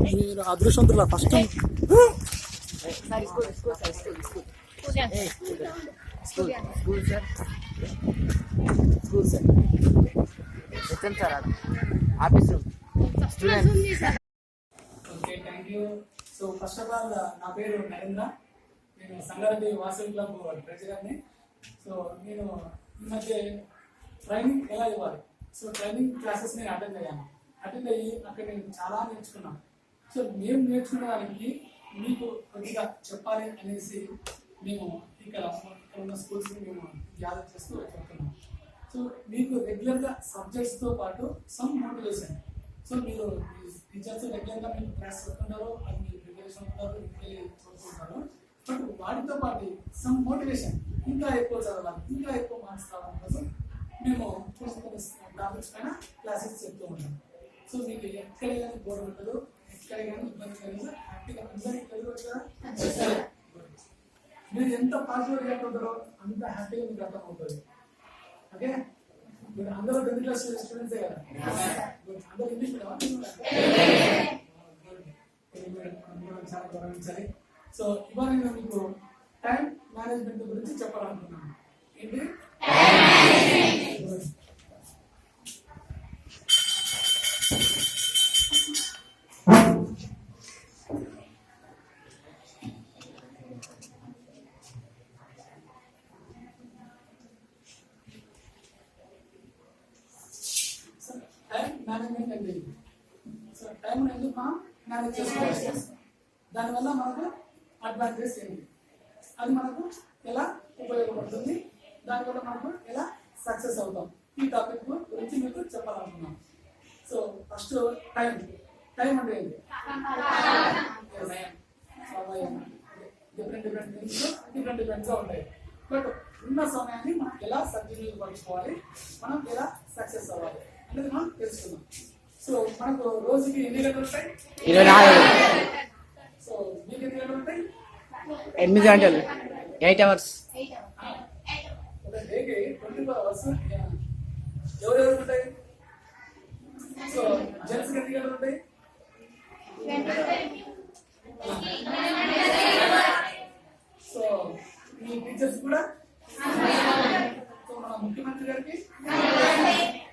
మీరు అదృష్టవంతుల first office okay, thank you. So first of all నా పేరు నరేంద్ర. నేను సంగారెడ్డి వాసవి క్లబ్ ప్రెసిడెంట్ని. సో నేను ఈ మధ్య ట్రైనింగ్ ఎలా ఇవ్వాలి, సో ట్రైనింగ్ క్లాసెస్ నేను అటెండ్ అయ్యి అక్కడ నేను చాలా నేర్చుకున్నాను. సో మేము నేర్చుకున్న దానికి మీకు కొద్దిగా చెప్పాలి అనేసి మేము ఇక్కడ ఉన్న స్కూల్స్ని మేము గ్యాదర్ చేస్తూ చెప్తున్నాం. సో మీకు రెగ్యులర్గా సబ్జెక్ట్స్తో పాటు సమ్ మోటివేషన్. సో మీరు టీచర్స్ రెగ్యులర్గా మీరు క్లాస్ చెప్తుంటారు, అది మీరు ప్రిపరేషన్ ఉంటారు, ఇంటికి చదువుతుంటారు. బట్ వాటితో పాటు సమ్ మోటివేషన్, ఇంకా ఎక్కువ చదవాలి, ఇంకా ఎక్కువ మార్క్స్ రావడం కోసం మేము కొన్ని టాపిక్స్ పైన క్లాసెస్ చెప్తూ ఉంటాం. సో మీకు ఎక్కడ కానీ బోర్డు ఉండదు, ఎక్కడ కానీ ఇబ్బంది కలిగి హ్యాపీగా అందరికీ చదవచ్చు కదా. మీరు ఎంత పాజిటివ్ రియాక్ట్ అవుతారో అంత హ్యాపీగా మీకు అర్థం అవుతుంది. ఓకే, మీరు అందరూ 10th క్లాస్ స్టూడెంట్సే కదా, అందరూ ఇంగ్లీష్ చాలా గౌరవించాలి. సో ఇవాళ నేను మీకు టైం మేనేజ్మెంట్ గురించి చెప్పాలనుకున్నాను. ఏంటి మేనేజ్మెంట్ అంటే సో టైం ఎందుకు మనం మేనేజ్ చేసుకోవాలి, దానివల్ల మనకు అడ్వాంటేజ్ ఏంటి, అది మనకు ఎలా ఉపయోగపడుతుంది, దానివల్ల మనకు ఎలా సక్సెస్ అవుతాం, ఈ టాపిక్ గురించి మీకు చెప్పాలనుకున్నాం. So first time. టైం అంటే ఏంటి? డిఫరెంట్ థింగ్స్ డిఫరెంట్గా ఉంటాయి. బట్ ఉన్న సమయాన్ని మనం ఎలా సద్వినియోగపరచుకోవాలి, మనం ఎలా సక్సెస్ అవ్వాలి అనేది మనం తెలుసుకుందాం. సో మనకు రోజుకి ఎన్ని గంటలు ఉంటాయి? 24. సో మీకు ఎన్ని గంటలు ఉంటాయి? 8 గంటలు, 8 అవర్స్. ఒక డేకి 24 అవర్స్ ఎవరెవరు ఉంటాయి? సో జెంట్స్కి ఎన్ని గంటలు ఉంటాయి? సో మీ టీచర్స్ కూడా, సో మన ముఖ్యమంత్రి గారికి,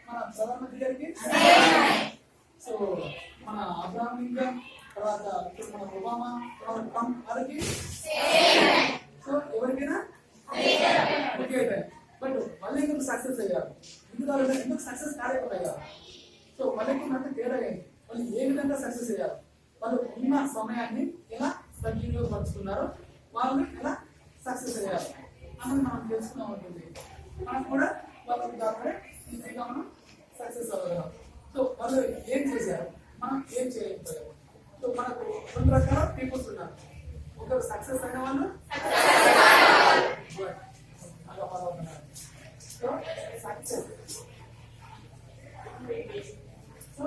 మన ప్రధానమంత్రి గారికి, సో మన అబ్రహాం లింకన్, తర్వాత మన ఒబామా, తర్వాత ట్రంప్ వారికి, సో ఎవరికైనా ఓకే. బట్ వాళ్ళు ఎందుకు సక్సెస్ అయ్యారు, ఎందుకు సక్సెస్ కాలేకపోయారు? సో వాళ్ళకి మధ్య తేడా ఏంటి, వాళ్ళు ఏ విధంగా సక్సెస్ అయ్యారు, వాళ్ళు ఉన్న సమయాన్ని ఎలా సద్వినియోగపరుచుకున్నారో, వాళ్ళు ఎలా సక్సెస్ అయ్యారు అన్నది మనం తెలుసుకున్నా ఉంటుంది. మనం కూడా వాళ్ళ ద్వారా ఈజీగా మనం సక్సెస్ అవ్వగలం. సో వాళ్ళు ఏం చేశారు, మనం ఏం చేయలేకపోయాము. సో మనకు 2 రకాల పీపుల్స్ ఉన్నారు. ఒకరు సక్సెస్ అయిన వాళ్ళు, సో సక్సెస్. సో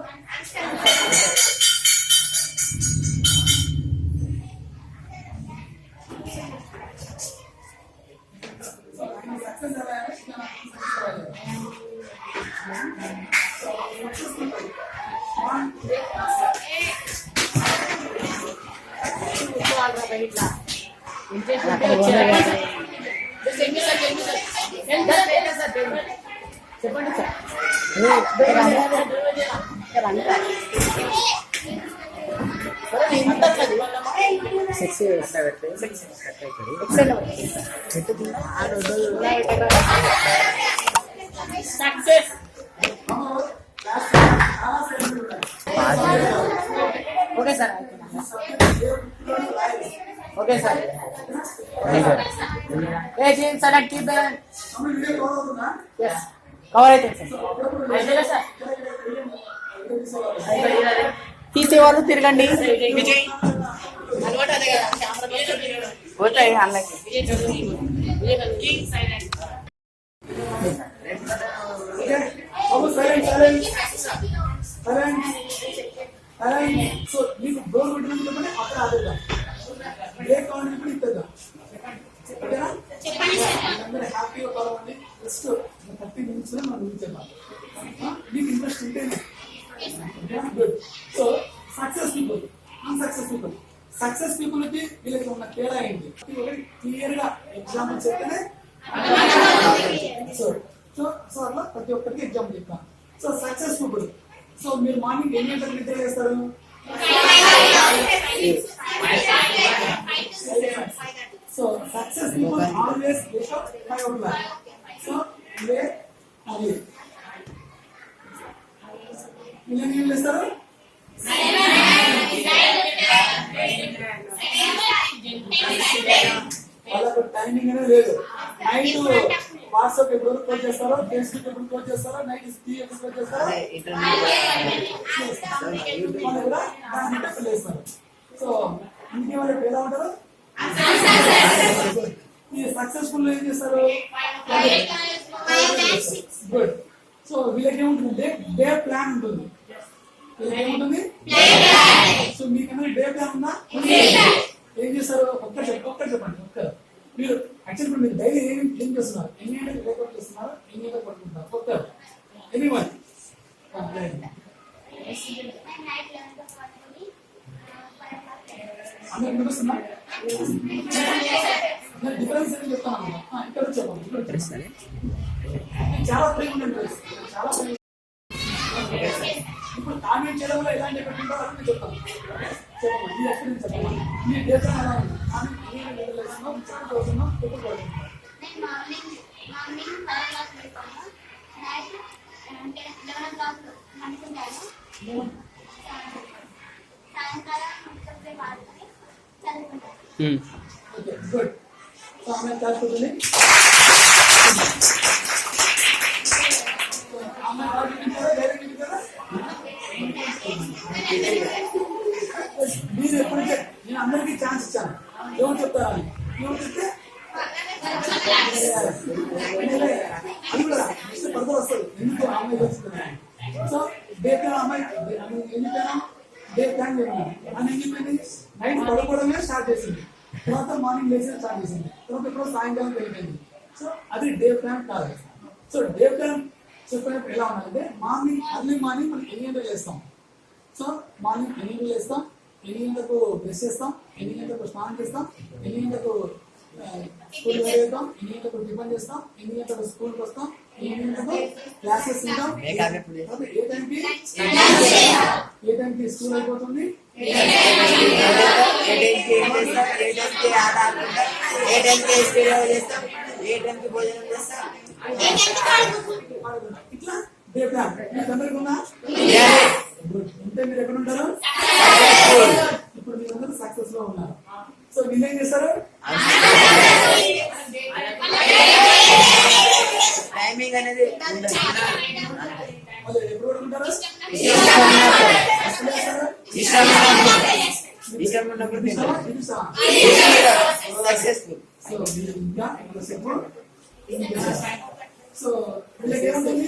సక్సెస్ ఎలా చెప్పండి sir. Success okay sir. Okay sir. Cover అయితే సార్ తీసేవాళ్ళు తిరగండి. విజయ్ పోతాయి అన్నకి. సో మీకు డోర్ పెట్టినప్పుడు అక్కడ ఆదేద్దాం, ఏ కావాలని కూడా ఇద్దాం. ఓకేనా? అందరూ హ్యాపీగా కలవండి. Good. So success people, unsuccess people. Success people కి వీళ్ళకి ఉన్న తేడా ఏంటి? క్లియర్ గా ఎగ్జాంపుల్ చెప్తేనే సో సో సో అట్లా ప్రతి ఒక్కరికి ఎగ్జాంపుల్ చెప్తాను. So success people. సో మీరు మార్నింగ్ ఎన్ని గంటలకు నిద్ర చేస్తారు? So success people always Wake up 5 o'clock. So ఇదే అది మీరు ఏం చేస్తారు? వాళ్ళకు టైమింగ్ అనేది లేదు. నైట్ వాట్సాప్ ఎప్పుడు క్లోజ్ చేస్తారో, ఫేస్బుక్ ఎప్పుడు క్లోజ్ చేస్తారో, నైట్ టీవీ ఎప్పుడు క్లోజ్ చేస్తారో వాళ్ళు కూడా దాన్ని బట్టి లేస్తారు. సో ఇంకే వాళ్ళకి ఎలా ఉంటారు? ఈ సక్సెస్ఫుల్ ఏం చేస్తారు? గుడ్. సో వీళ్ళకి ఏముంటుంది? డే ప్లాన్ ఉంటుంది. వీళ్ళకి ఏముంటుంది? సో మీకన్నా డే ప్లాన్ ఉందా? ఏం చేస్తారు? ఒక్కటి చెప్పండి. మీరు యాక్చువల్ మీరు డైలీ ఏం చేస్తున్నారు? ఎన్ని గంటలకు వర్కౌట్ చేస్తున్నారు? ఎన్ని గంటలకు పడుకుంటున్నారు? ఒక్కరు ఎనీవన్ అందరికి వినిపిస్తుందా? నేను డిఫరెన్స్ ఏం చెప్తాను. ఇక్కడ చెప్పండి. చాలా ప్రేమ ఉంటుంది. చాలా ప్రేమ. ఇప్పుడు కామెంట్ చేయడం వల్ల ఎలాంటి ఎఫెక్ట్ ఉంటుందో అన్నీ చెప్తాను. చెప్పండి మీ ఎక్స్పీరియన్స్ చెప్పండి. మీ డేటా ఎలా ఉంది? ఎప్పుడు పడుతున్నాం? Okay good. సో ఆమె కాల్చుకుంటుంది. ఆమె కాల్చుకుంటారా? డైరెక్ట్ కదా మీరు ఎప్పుడు నేను అందరికీ ఛాన్స్ ఇచ్చాను. ఏమని చెప్తారా? ఏమని చెప్తే అది కూడా పడుతూ వస్తుంది. ఎందుకు అమ్మాయి వస్తున్నాయి? సో డే ప్లాన్ అమ్మాయి ఎందుకైనా డే ప్లాన్ చెప్పినాను. అని ఏమైంది? నైట్ పడుకోవడమే స్టార్ట్ చేసింది. తర్వాత మార్నింగ్ లేచి స్టార్ట్ చేసింది. తర్వాత ఇప్పుడు సాయంకాలం వెళ్ళిపోయింది. సో అది డే ప్లాన్ కాదు. సో డే ప్లాన్ చెప్పినప్పుడు ఎలా ఉండాలంటే అర్లీ మార్నింగ్ మనం ఎన్ని గంటలు చేస్తాం? సో మార్నింగ్ ఎన్ని గంటలు చేస్తాం? ఎన్ని గంటలకు బ్రష్ చేస్తాం? ఎన్ని గంటలకు స్నానం చేస్తాం? ఎన్ని గంటలకు స్కూల్ వెళ్తాం? ఎన్ని గంటలకు టిఫిన్ చేస్తాం? ఎన్ని గంటలకు స్కూల్కి వస్తాం? ఎన్ని గంటలకు క్లాసెస్ ఉంటాం? ఏ టైంకి స్కూల్ అయిపోతుంది? ఇట్లా డే ప్లాన్ మీకు అందరికీ ఉందా? ఉంటే మీరు ఎక్కడ ఉంటారు? ఇప్పుడు మీరందరూ సక్సెస్ లో ఉన్నారు. సో వీళ్ళు ఏం చేస్తారు? టైమింగ్ అనేది వాళ్ళు ఎప్పుడు పడుకుంటారు? సక్సెస్ఫుల్. సో వీళ్ళు ఇంకా ఎంతసేపు సో వీళ్ళకి ఏముంటుంది?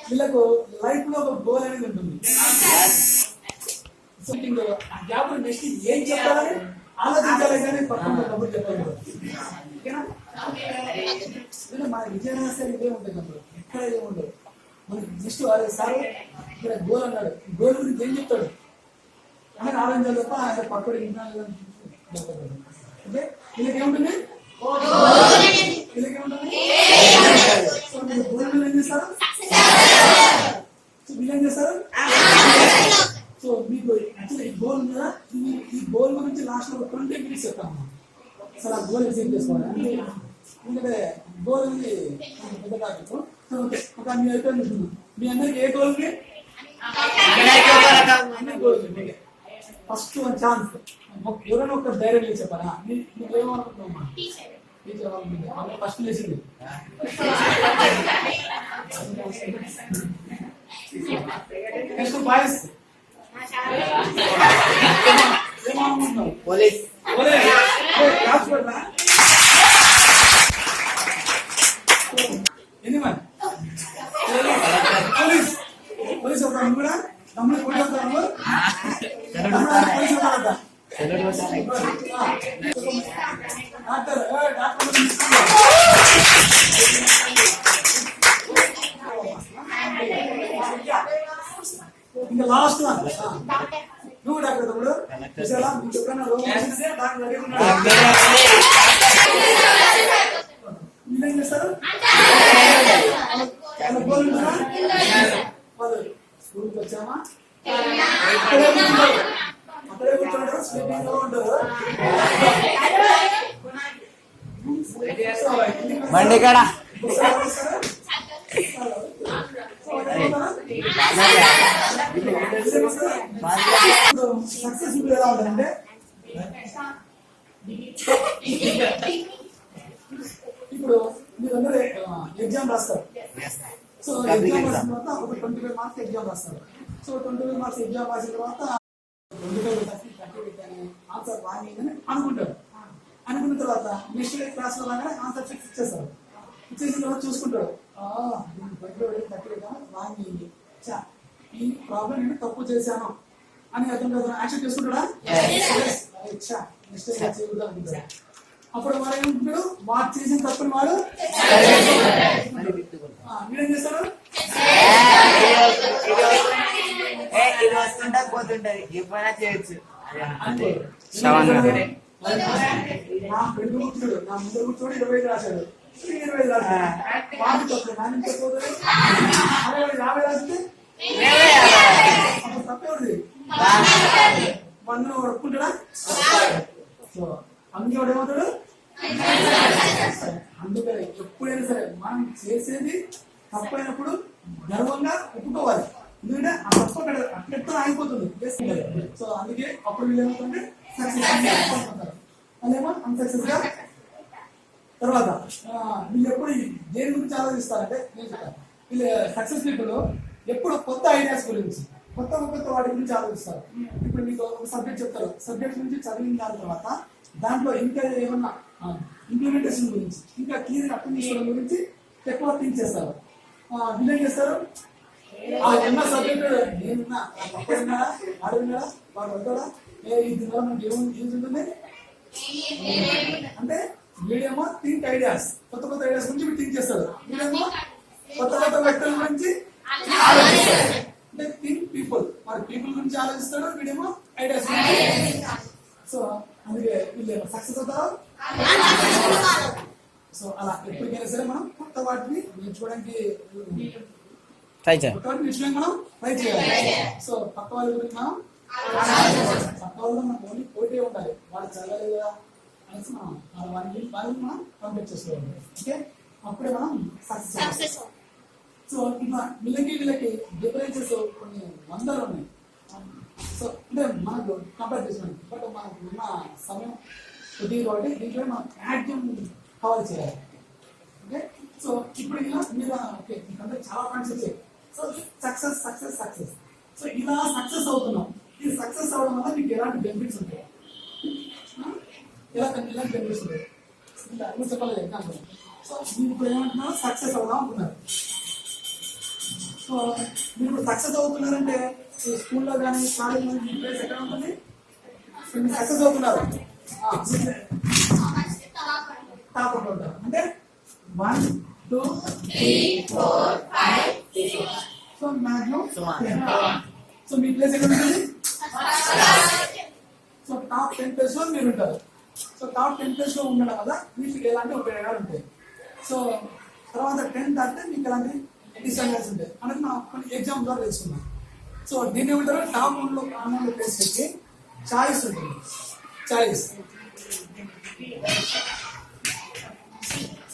వీళ్ళకు లైఫ్ లో ఒక గోల్ అనేది ఉంటుంది. సో ఆ జాబ్ నెక్స్ట్ ఏం చెప్పాలని ఆలోచించాలి కానీ పక్కన డబ్బులు చెప్పాలి. ఓకేనా? మన విజయ రహస్యాలు ఇదే ఉంటాయి డబ్బులు. ఎక్కడ ఏముండదు. మనకి నెక్స్ట్ సార్ ఇక్కడ గోల్ అన్నాడు. గోల్ గురించి ఏం చెప్తాడు అని ఆలోచించాలి తప్ప ఆయన పక్కడు ఇంకా ఓకే. వీళ్ళకి ఏముంటుంది? వీళ్ళకి ఏముంటుంది? సో మీరు గోల్ ఏం చేస్తారు? సో వీళ్ళు ఏం చేస్తారు? సో మీకు యాక్చువల్లీ ఈ గోల్ ఉందా? ఈ గోల్ గురించి లాస్ట్ లో 20 minutes చెప్తాము. అసలు ఆ గోల్ ఎక్సీవ్ చేసుకోవాలి అంటే ఎందుకంటే గోల్ ఉంది పెద్ద టాపిక్. సో ఓకే ఒక మీ అయిపోయింది. మీ అందరికి ఏ గోల్ ఉంది? గోల్ ఉంది. ఫస్ట్ వన్ ఛాన్స్ ఎవరైనా ఒక ధైర్యం చెప్పారా? మీకు ఏమనుకుంటున్నామా? టీచర్ వాళ్ళు ఫస్ట్ లేచింది. నెక్స్ట్ బాయ్స్ ఏమనుకుంటున్నావు? పోలీస్. పోలీస్ అవుతాను కూడా తమ్ముడు కూడా అవుతాను. డాక్టర్ డాక్టర్ ఇంకా లాస్ట్ వన్ నువ్వు డాక్టర్ తమ్ముడు చూసారా మీకు ఎప్పుడైనా రోగం వచ్చిందంటే డాక్టర్ రెడీ ఉన్నాడు మీరేం చేస్తారు వాళ్ళు స్కూల్కి వచ్చామా అక్కడే కూర్చుంటారు స్లీపింగ్ లో ఉంటారు బండి కాడ సక్సెస్ఫుల్ ఎలా ఉంటుందంటే ఇప్పుడు మీరందరూ ఎగ్జామ్ రాస్తారు సో ఎగ్జామ్ రాసిన తర్వాత ఒక 25 మార్క్స్ ఎగ్జామ్ రాస్తారు సో 25 మార్క్స్ ఎగ్జామ్ రాసిన తర్వాత 25 ఆన్సర్ రాని అనుకుంటారు అనుకున్న తర్వాత నెక్స్ట్ క్లాస్ లో రాగానే ఆన్సర్ ఫిక్స్ ఇచ్చేస్తారు ఇచ్చేసిన తర్వాత చూసుకుంటారు రాని ఈ ప్రాబ్లం నేను తప్పు చేశాను అని అర్థం కదా యాక్షన్ చేసుకుంటాడా నెక్స్ట్ చేయకూడదు అనుకుంటాడు అప్పుడు వాడు ఏమంటున్నాడు వాడు చేసిన తప్పుని వాడు మీరేం చేస్తారు ఇది వస్తుంటా పోతుంటది ఎప్పుడైనా చేయొచ్చు నా ఫ్రెండ్ కూర్చున్నాడు నా ముందు కూర్చోడు 25 రాశాడు 25 రాశాడు వాడు తప్పు నా నుంచి పోతుంది 50 రాస్తే అప్పుడు తప్పేది వన్ను ఒప్పుకుంటాడా సో అందుకే వాడు ఏమవుతాడు అందుకని ఎప్పుడైనా సరే మనం చేసేది తప్పైనప్పుడు గర్వంగా ఒప్పుకోవాలి ఎందుకంటే ఆ తప్పు అక్కడితో ఆగిపోతుంది సో అందుకే అప్పుడు వీళ్ళు ఏమవుతుంటే సక్సెస్ అదేమో అన్సక్సెస్ గా తర్వాత వీళ్ళు ఎప్పుడు దేని గురించి ఆలోచిస్తారంటే నేను చెప్తాను వీళ్ళు సక్సెస్ పీపుల్ ఎప్పుడు కొత్త ఐడియాస్ గురించి కొత్త వాటి గురించి ఆలోచిస్తారు ఇప్పుడు మీకు ఒక సబ్జెక్ట్ చెప్తారు సబ్జెక్ట్ గురించి చదివిన దాని తర్వాత దాంట్లో ఇంకా ఏమన్నా ఇంప్లిమెంటేషన్ గురించి ఇంకా క్లియర్ అర్థం చేసుకోవడం గురించి ఎక్కువ థింక్ చేస్తారు వీళ్ళు ఏం చేస్తారు ఉన్న సబ్జెక్ట్ నేనున్నా పక్కడున్నాడా వాడు విన్నాడా వాడు వద్దాడా దీనివల్ల మనకి ఏమైనా యూజ్ ఉంటుంది అంటే వీడేమో థింక్ ఐడియాస్ కొత్త ఐడియాస్ గురించి వీడు థింక్ చేస్తాడు వీడేమో కొత్త వ్యక్తుల గురించి ఆలోచిస్తాడు అంటే థింక్ పీపుల్ వాడు పీపుల్ గురించి ఆలోచిస్తాడు వీడేమో ఐడియాస్ గురించి సో అందుకే వీళ్ళు సక్సెస్ అవుతారు సో అలా ఎప్పటికైనా సరే మనం కొత్త వాటిని నేర్చుకోవడానికి మనం ట్రై చేయాలి సో పక్క వాళ్ళ గురించి మనం పక్క వాళ్ళు మనం ఓన్లీ పోటీ ఉండాలి వాళ్ళు చదవలేదు కదా అనేసి మనం వాళ్ళని మనం కంప్లీట్ చేసుకోవాలి ఓకే అప్పుడే మనం సక్సెస్ సో ఇట్లా వీళ్ళకి డిఫరెన్సెస్ కొన్ని వందలు ఉన్నాయి సో అంటే మనకు కంపేర్ చేసుకోండి బట్ మనకు ఉన్న సమయం కొద్దిగా కాబట్టి దీంట్లో మనం యాక్టివ్ కవర్ చేయాలి ఓకే సో ఇప్పుడు ఇలా మీరు ఓకే మీకంటే చాలా పాయింట్స్ వచ్చాయి సో సక్సెస్ సో ఇలా సక్సెస్ అవుతున్నాం ఈ సక్సెస్ అవడం వల్ల మీకు ఎలాంటి బెనిఫిట్స్ ఉంటాయి ఎలాంటి బెనిఫిట్స్ ఉంటాయి అన్నీ చెప్పలేదు ఎగ్జాంపుల్ సో మీరు ఇప్పుడు ఏమంటున్నారు సక్సెస్ అవుదాం అనుకున్నారు సో మీరు ఇప్పుడు సక్సెస్ అవుతున్నారంటే స్కూల్లో కానీ కాలేజ్ కానీ మీ ప్లేస్ ఎక్కడ ఉంటుంది మీరు సక్సెస్ అవుతున్నారు టాప్ ఉంటారు అంటే 1 2 3 4 5 సో మ్యాక్సిమం సో మీ ప్లేస్ ఎక్కడ ఉంటుంది సో టాప్ 10 ప్లేస్ లో మీరు ఉంటారు సో టాప్ 10 ప్లేస్ లో ఉండడం వల్ల మీకు ఎలాంటి ఉపయోగాలు ఉంటాయి సో తర్వాత 10 దాటితే మీకు ఎలాంటి డిసడ్వాంటేజెస్ ఉంటాయి అనేది మనం కొన్ని ఎగ్జాంపుల్ ద్వారా తెలుసుకున్నాం సో దీన్ని ఏమంటారు టాప్ 1 లో ప్లేస్ పెట్టి చాయిస్ ఉంటుంది చాయిస్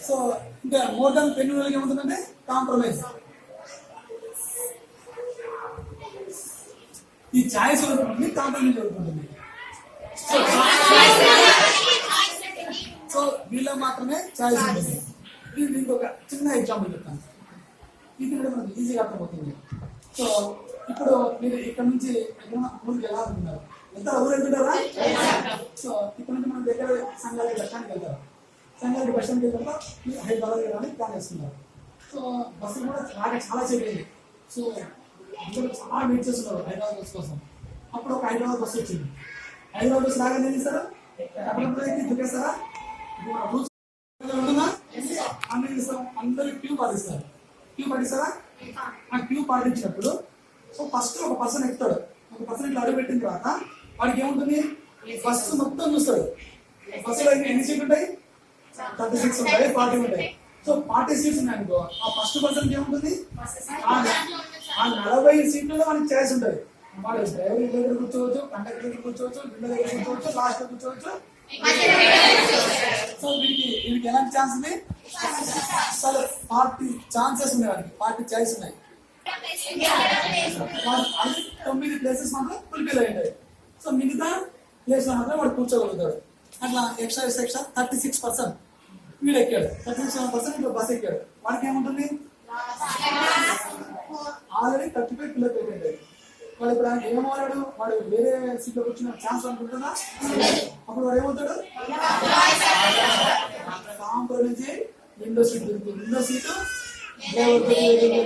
సో ఇంకా మోర్ దాన్ 10 వాళ్ళకి ఏముంటుందంటే కాంప్రమైజ్ ఈ చాయిస్ ఉంటుంది కాంప్రమైజ్ ఉంటుంది సో వీళ్ళకి మాత్రమే చాయిస్ ఉంటుంది దీనికి ఒక చిన్న ఎగ్జాంపుల్ చెప్తాను ఇది కూడా మనకు ఈజీగా అర్థమవుతుంది సో ఇప్పుడు మీరు ఇక్కడ నుంచి ఊరికి ఎలా అనుకుంటారు వెళ్తారా ఊరు వెళ్తుంటారా సో ఇక్కడ నుంచి మనం దగ్గర సంగారెడ్డి బస్ స్టాండ్కి వెళ్తారు సంగారెడ్డి బస్ స్టాండ్కి వెళ్తారా మీరు హైదరాబాద్ వెళ్ళాలని ప్లాన్ చేస్తున్నారు సో బస్సు కూడా చాలా సేపు అయింది సో అందరూ చాలా వెయిట్ చేస్తున్నారు హైదరాబాద్ బస్ కోసం అప్పుడు ఒక హైదరాబాద్ బస్సు వచ్చింది హైదరాబాద్ బస్సు లాగా ఏం చేస్తారా అప్పుడప్పుడు దిగేస్తారా రూల్స్ ఉంటుందా అన్ని ఇస్తాం అందరూ క్యూ పాటిస్తారు క్యూ పాటిస్తారా ఆ క్యూ పాటించినప్పుడు సో ఫస్ట్ ఒక పర్సన్ ఎక్కుతాడు. ఒక పర్సన్ ఇట్లా అడుగు పెట్టిన తర్వాత వాడికి ఏముంటుంది, బస్సు మొత్తం చూస్తాడు. బస్సులో ఎన్ని సీట్లు ఉంటాయి, 36 ఉంటాయి, 40 ఉంటాయి. సో 40 సీట్స్ ఉన్నాయి అనుకో, ఆ ఫస్ట్ పర్సన్ ఏముంటుంది, ఆ 40 సీట్లలో మనకి ఛాయిస్ ఉంటుంది. వాడు డ్రైవర్ దగ్గర కూర్చోవచ్చు, కండక్టర్ దగ్గర కూర్చోవచ్చు, విండో దగ్గర కూర్చోవచ్చు, లాస్ట్ లో కూర్చోవచ్చు. సో వీడికి ఎలాంటి ఛాన్స్ ఉంది, అసలు 40 ఛాన్సెస్ ఉన్నాయి, వాడికి 40 ఛాయిస్ ఉన్నాయి. 9 ప్లేసెస్ మాత్రం ఫుల్ఫిల్ అయ్యాయి. సో మిగతా ప్లేస్ లో మాత్రం వాడు కూర్చోగలుగుతాడు. అట్లా ఎక్స్ట్రా 36% వీడు ఎక్కాడు, 37% ఇప్పుడు బస్ ఎక్కాడు. వాడికి ఏముంటుంది, ఆల్రెడీ 35 పిల్లలు అయిపోయింది. వాడు ఇప్పుడు ఏమవుతాడు, వాడు వేరే సీట్ లో కూర్చున్న ఛాన్స్ అనుకుంటున్నా, అప్పుడు వాడు ఏమవుతాడు, కాంప్రమైజ్ విండో సీట్ దొరుకుతుంది. Window seat,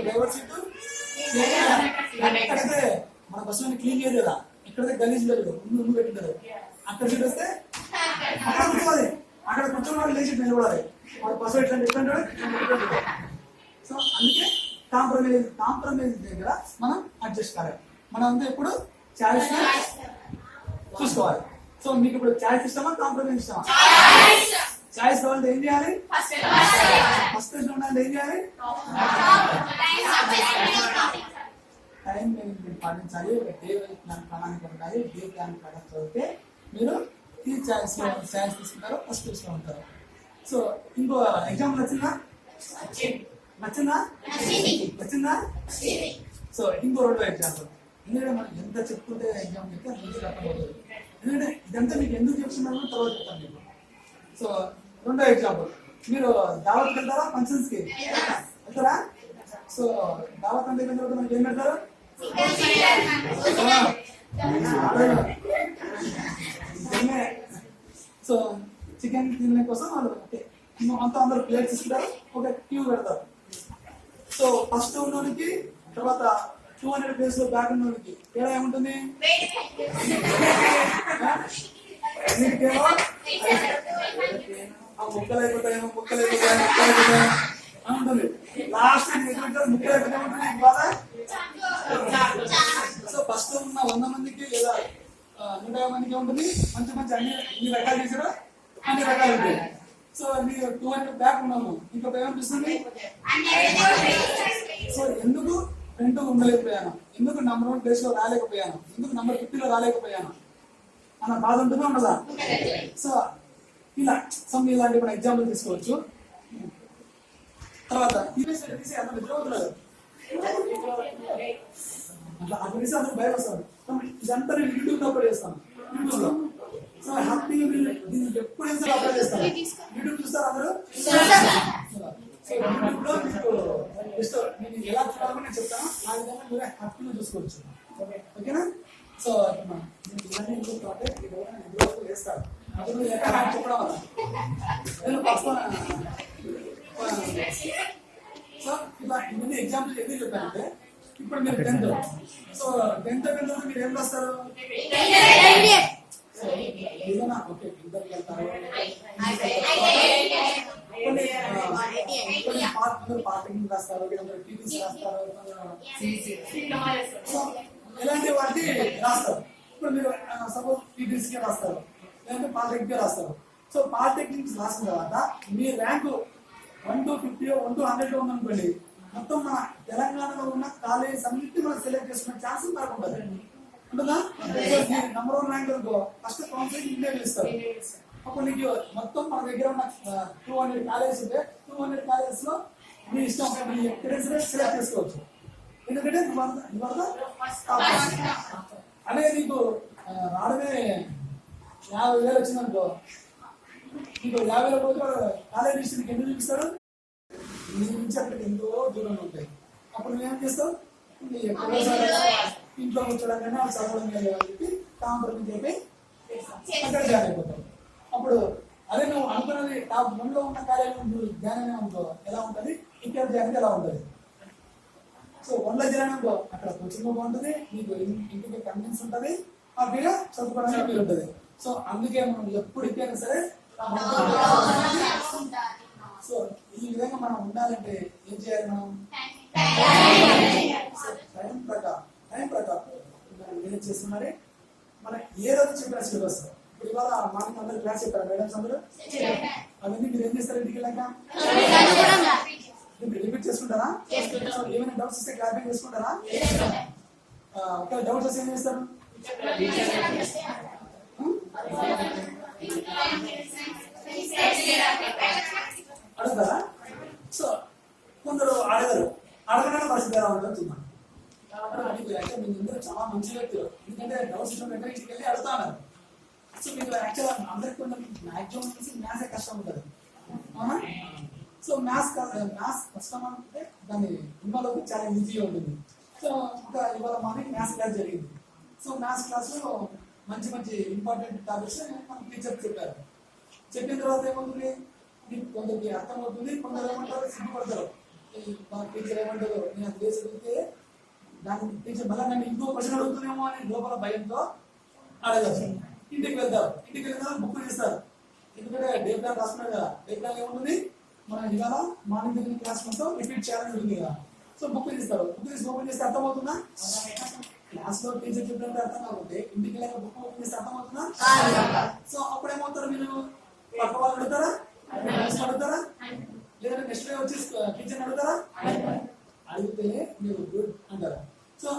driver seat. ఎక్కడైతే మన బస్సులో క్లీన్ చేయదు కదా, ఎక్కడైతే గలీజ్ లేదు ముందు పెట్టింటారు, అక్కడ సీట్ వస్తే అక్కడ కూర్చోవాలి. అక్కడ కూర్చొని వాడు లేచి నిలబడాలి. వాడు బస్సు ఎట్లా డిఫరెంట్. సో అందుకే కాంప్రమైజ్ దగ్గర మనం అడ్జస్ట్ కావాలి. మనం అంతా ఇప్పుడు చాయిస్ చూసుకోవాలి. సో మీకు ఇప్పుడు చాయిస్ ఇష్టమా, కాంప్రమైజ్ ఇష్టమా? చాయిస్ కావాలంటే ఏం చేయాలి, ఫస్ట్ ఉండాలంటే ఏం చేయాలి, టైం మేనేజ్మెంట్ పాటించాలి. ఒక డే ప్లాన్ ప్రణాళిక ఉండాలి. డే ప్లాన్ ప్రకారం చదివితే మీరు ఈ చాయిస్ తీసుకుంటారు, ఫస్ట్ లో ఉంటారు. సో ఇంకో ఎగ్జాంపుల్ నచ్చిందా, సో ఇంకో రెండో ఎగ్జాంపుల్. ఎందుకంటే మనం ఎంత చెప్పుకుంటే ఎగ్జామ్ చెప్తే మంచిగా అర్థమవుతుంది. ఎందుకంటే ఇదంతా మీకు ఎందుకు చెప్తున్నారో తర్వాత చెప్తాను మీకు. సో రెండో ఎగ్జాంపుల్, మీరు దావత్కి వెళ్తారా, ఫంక్షన్స్ కి వెళ్తారా? సో దావత్ అంటే మనకి ఏం పెడతారు, సో చికెన్ తినే కోసం వాళ్ళు అంతా అందరూ ప్లేట్స్ ఇస్తారు, ఒక క్యూ పెడతారు. సో ఫస్ట్ ఉన్నోనికి తర్వాత 200 ప్లేస్ లో బ్యాక్ ఉన్నోనికి తేడా ఏముంటుంది, ముక్కలు అయిపోతాయేమో ఉంటుంది. లాస్ట్ ముక్కలు అయిపోతే ఉంటుంది బాధ. సో ఫస్ట్ ఉన్న 100 మందికి లేదా 150 మందికి ఉంటుంది, మంచి అన్ని రకాలు చేసారు, అన్ని రకాలు ఉంటాయి. సో మీరు 200 బ్యాక్ ఉన్నాము, ఇంకొక ఏమనిపిస్తుంది, సో ఎందుకు ఫ్రంట్ ఉండలేకపోయాను, ఎందుకు నంబర్ 1 ప్లేస్ లో రాలేకపోయాను, ఎందుకు నంబర్ 50 లో రాలేకపోయాను అన్న బాధ ఉంటుందా ఉండదా? సో ఇలా ఇలాంటి మన ఎగ్జాంపుల్ తీసుకోవచ్చు. తర్వాత తీసి అతను నిద్రపోతున్నారు, అట్లా అక్కడ తీసి అతను భయం వస్తాడు. ఇదంతా నేను యూట్యూబ్ లో అప్లోడ్ చేస్తాను. యూట్యూబ్ లో సో హ్యాపీగా మీరు దీన్ని ఎప్పుడైనా అప్లోడ్ చేస్తాను. యూట్యూబ్ చూస్తారు అందరూ. యూట్యూబ్ లో మీకు నేను ఎలా చూడాలని నేను చెప్తాను, ఆ విధంగా మీరు హ్యాపీగా చూసుకోవచ్చు. ఓకేనా? సో ఇవన్నీ వేస్తారు అప్పుడు చెప్పడం వల్ల నేను సో ఇలా ఇవన్నీ ఎగ్జాంపుల్ ఎందుకు చెప్పానంటే, ఇప్పుడు మీరు 10th, సో 10th మీరు ఏం రాస్తారు, ఏదైనా ఓకే ఇంటర్కి వెళ్తారు, పార్కింగ్ రాస్తారు, టీటీసీ రాస్తారు, సో ఇలాంటి వాటి రాస్తారు. ఇప్పుడు మీరు సపోజ్ టీటీసీకే రాస్తారు, లేదంటే పాలిటెక్నిక్ రాస్తారు. సో పాలిటెక్నిక్స్ రాసిన తర్వాత మీ ర్యాంకు 1 to 50 1 to 100 ఉందనుకోండి, మొత్తం మన తెలంగాణలో ఉన్న కాలేజెస్ అన్నింటి మనం సెలెక్ట్ చేసుకునే ఛాన్స్ మనకు ఉంటుంది. ఉంటుందా? నంబర్ 1 ర్యాంక్ అనుకో, ఫస్ట్ కౌన్సిలింగ్ ఇంటర్వ్యూ ఇస్తారు. అప్పుడు నీకు మొత్తం మన దగ్గర ఉన్న 200 కాలేజెస్ ఉంటే 200 కాలేజెస్ లో మీ ఇష్టం మీ ఎక్స్పీరియన్స్ సెలెక్ట్ చేసుకోవచ్చు. ఎందుకంటే అదే నీకు రావడమే 50,000 వచ్చిందనుకో, నీకు 50,000 పోతే కాలేజ్ నీకు ఎందుకు చూపిస్తాడు, నీ నుంచి అక్కడికి ఎంతో దూరంలో ఉంటాయి. అప్పుడు నువ్వేం చేస్తావు, ఎక్కడోసారి ఇంట్లో కూర్చోడం కానీ వాళ్ళు చదవడం కానీ చెప్పి కాంప్రమైజ్ అయిపోయి అక్కడ జాయిన్ అయిపోతావు. అప్పుడు అదే నువ్వు అనుకున్నది టాప్ 1 లో ఉన్న కార్యాలయం నువ్వు జాయిన్ అనుకో ఎలా ఉంటుంది, ఇక్కడ జాయిన్ ఎలా ఉంటుంది. సో 1 లో జాయిన్ అనుకో, అక్కడ కోచింగ్ బాగుంటుంది, నీకు ఇంటికి కన్వీన్స్ ఉంటుంది, హ్యాపీగా చదువుకోవడానికి వీలు ఉంటుంది. సో అందుకే మనం ఎప్పటికైనా సరే సో ఈ విధంగా మనం ఉండాలంటే ఏం చేయాలి, మనం టైం ప్రకారం ఏం చేస్తున్నారు మన ఏ రోజు చెప్పిన సిలబస్ ఇప్పుడు ఇవాళ మార్నింగ్ అందరూ క్లాస్ చెప్పారు మేడమ్స్ అందరూ అవన్నీ మీరు ఏం చేస్తారు ఇంటికి వెళ్ళాక రిపీట్ చేసుకుంటారా ఏమైనా డౌట్స్ వస్తే క్లారిఫై చేసుకుంటారా ఒక డౌట్స్ వస్తే ఏం చేస్తారు అడుగుతారా సో కొందరు అడగడానికి పరిస్థితి ఎలా ఉంటుందో చూద్దాం అంటే మీ అందరూ చాలా మంచి వ్యక్తులు ఎందుకంటే డౌట్స్ వెంటనే ఇంటికి వెళ్ళి అడుగుతాను సో మీకు యాక్చువల్ అందరికి కొంచెం మ్యాక్సిమం మ్యాథ్స్ కష్టం ఉంటుంది అవునా సో మ్యాథ్స్ కష్టం అంటే దాన్ని ఇవాళ చాలా ఈజీగా ఉంటుంది సో ఇంకా ఇవాళ మార్నింగ్ మ్యాథ్స్ క్లాస్ జరిగింది సో మ్యాథ్స్ క్లాస్లో మంచి మంచి ఇంపార్టెంట్ టాపిక్స్ మన టీచర్ చెప్పారు చెప్పిన తర్వాత ఏమవుతుంది మీకు కొందరికి అర్థం అవుతుంది కొందరు ఏమంటారు సిగ్గుపడతారు మా టీచర్ ఏమంటారు నేను అది చేసి అడిగితే దాని టీచర్ మళ్ళీ నన్ను ఇంకో క్వశ్చన్ అడుగుతున్నామో అని లోపల భయంతో అడగచ్చు ఇంటికి వెళ్తారు ఇంటికి వెళ్ళిన బుక్ చేస్తారు ఎందుకంటే డే ప్లాన్ రాసుకున్నారు కదా డే ప్లాన్ ఏముంటుంది మనం ఇవాళ మార్నింగ్ జరిగిన క్లాస్ మొత్తం రిపీట్ చేయాలని ఉంటుంది కదా సో బుక్ తీస్తారు బుక్ తీసి ఓపెన్ చేస్తే అర్థమవుతుందా క్లాస్ లో టీచర్ చెప్పినట్టు అర్థం కాకపోతే ఇంటికి వెళ్ళాక బుక్ ఓపెన్ చేస్తే అర్థమవుతుందా సో అప్పుడు ఏమవుతారు మీరు పక్క వాళ్ళు అడుగుతారా అడుగుతారా లేదంటే నెక్స్ట్ డే వచ్చి టీచర్ అడుగుతారా అడిగితే మీరు గుడ్ అంటారు సో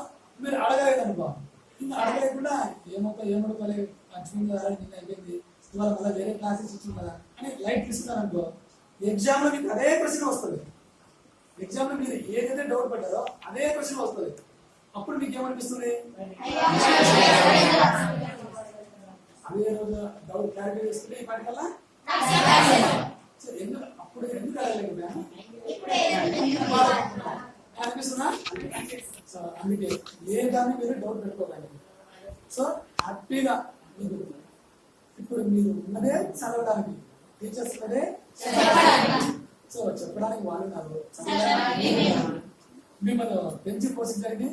మీరు అడగలేదు అనుకో ఇంకా అడగలేకుండా ఏమడుకోలేదు మంచిగా నిన్న అయిపోయింది ఇవాళ మళ్ళీ వేరే క్లాసెస్ వచ్చింది కదా అని లైట్ తీసుకున్నారు అనుకో ఎగ్జామ్ లో మీకు అదే క్వశ్చన్ వస్తుంది ఎగ్జామ్ లో మీరు ఏదైతే డౌట్ పడ్డారో అదే క్వశ్చన్ వస్తుంది అప్పుడు మీకు ఏమనిపిస్తుంది అదే రోజు డౌట్ క్లారిఫై చేసుకుంటే ఈ పాటికల్లా సో ఎందుకు అప్పుడు ఎందుకు అడగలేకపోయా అనిపిస్తుందా సో అందుకే ఏ దాన్ని మీరు డౌట్ పెట్టుకోకండి సో హ్యాపీగా మీరు ఇప్పుడు మీరు ఉన్నదే చదవడానికి టీచర్స్ ఉన్నదే సో చెప్పడానికి వాళ్ళు ఉన్నారు మిమ్మల్ని పెంచి పోషించడానికి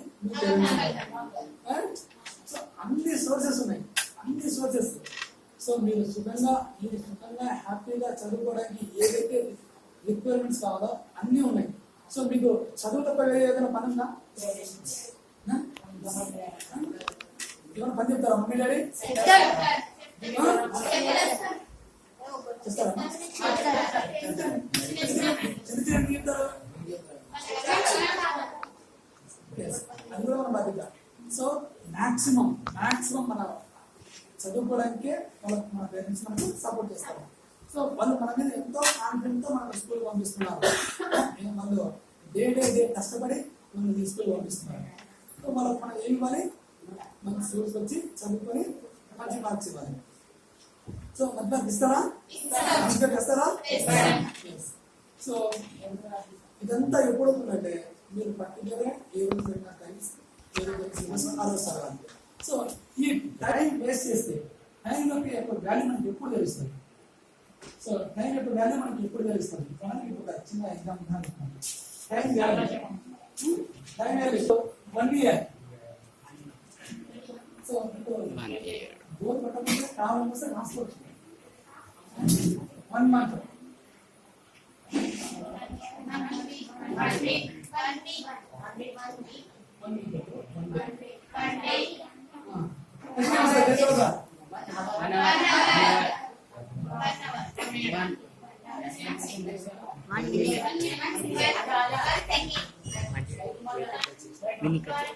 సో అన్ని సోర్సెస్ ఉన్నాయి అన్ని సోర్సెస్ సో మీరు సుఖంగా హ్యాపీగా చదువుకోవడానికి ఏదైతే రిక్వైర్మెంట్స్ కావాలో అన్నీ ఉన్నాయి సో మీకు చదువు తప్ప ఏదైనా పని ఉందా ఏమైనా పని చెప్తారా మమ్మీ డాడీ చేస్తారా ఎందుకు చెప్తారు అది కూడా మన బాధ్యత సో మాక్సిమం మన చదువుకోవడానికే మన పేరెంట్స్ మనకు సపోర్ట్ చేస్తారు సో వాళ్ళు మన మీద ఎంతో కాన్ఫిడెంట్ తో మనకు స్కూల్ పంపిస్తున్నారు వాళ్ళు డే కష్టపడి మనం స్కూల్ పంపిస్తున్నారు సో వాళ్ళకి మనం ఏమి ఇవ్వాలి మంచి స్కూల్స్ వచ్చి చదువుకొని మంచి మార్క్స్ ఇవ్వాలి సో మధ్య ఇస్తారా మంచిగా చేస్తారా సో ఇదంతా ఎప్పుడు అవుతుందంటే మీరు పర్టికులర్గా ఏ రోజు పెట్టిన టైమ్స్ ఏ రోజు సిలబస్ ఆలోచిస్తారు సో ఈ టైం వేస్ట్ చేస్తే టైం యొక్క వాల్యూ మనకి ఎప్పుడు తెలుస్తుంది సో టైం యొక్క వాల్యూ మనకి ఎప్పుడు తెలుస్తుంది మనకి ఒక చిన్న example time value 1 year so bore పట్టకుండా కావాలనిపిస్తే రాసుకోవచ్చు 1 month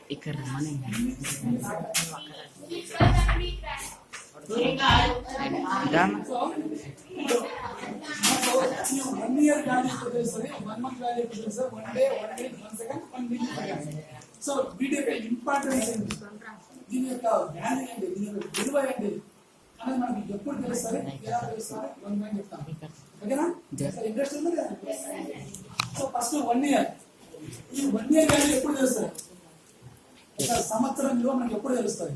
ఇక్కడ రమ్మని వన్ ఇయర్ వాల్యూ తెలుస్తుంది 1 month వాల్యూ తెలుస్తుంది 1 day 1 minute 1 second 1 minute so వీటి యొక్క ఇంపార్టెన్స్ ఏంటి దీని యొక్క వాల్యూ ఏంటి దీని యొక్క విలువ ఏంటి అనేది మనకి ఎప్పుడు తెలుస్తుంది ఎలా తెలుస్తుంది 1 minute చెప్తాను ఓకేనా ఇంట్రెస్ట్ ఉంది కదా సో ఫస్ట్ 1 year ఈ 1 year వాల్యూ ఎప్పుడు తెలుస్తుంది సంవత్సరం విలువ మనకి ఎప్పుడు తెలుస్తుంది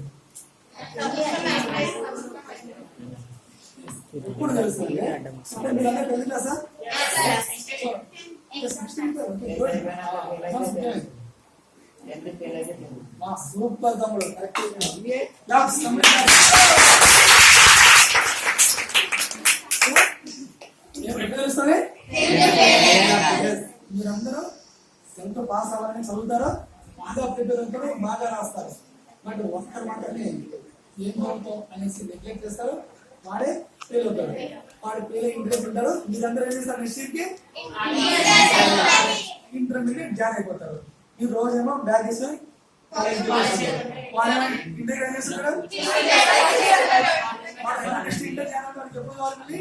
ఎప్పుడు తెలుస్తుంది అంటే మీరు అందరూ తెలుసు కదా సార్ సూపర్ తమ్ముడు తెలుస్తుంది మీరందరూ 10th పాస్ అవ్వాలి బాగానే చదువుతారు, బాగా ప్రిపేర్ అవుతారు, బాగా రాస్తారు. బట్ ఒక్కరు మాత్రమే ఏం చదువుతాం అనేసి నెగ్లెక్ట్ చేస్తారు, వాడే ఫెయిల్ అవుతాడు. వాడు ఫెయిల్ అయ్యి ఇంట్రెస్ట్ ఉంటారు. మీరందరూ ఏం చేస్తారు? నెక్స్ట్ ఇయర్కి ఇంటర్మీడియట్ జాయిన్ అయిపోతారు. ఈ రోజేమో బ్యాగ్ తీసుకొని వాడేమో ఇంటర్ ఏం చేస్తున్నాడు? నెక్స్ట్ ఇంటర్ జాయిన్ అవుతాడు. ఎప్పుడు కావాలి?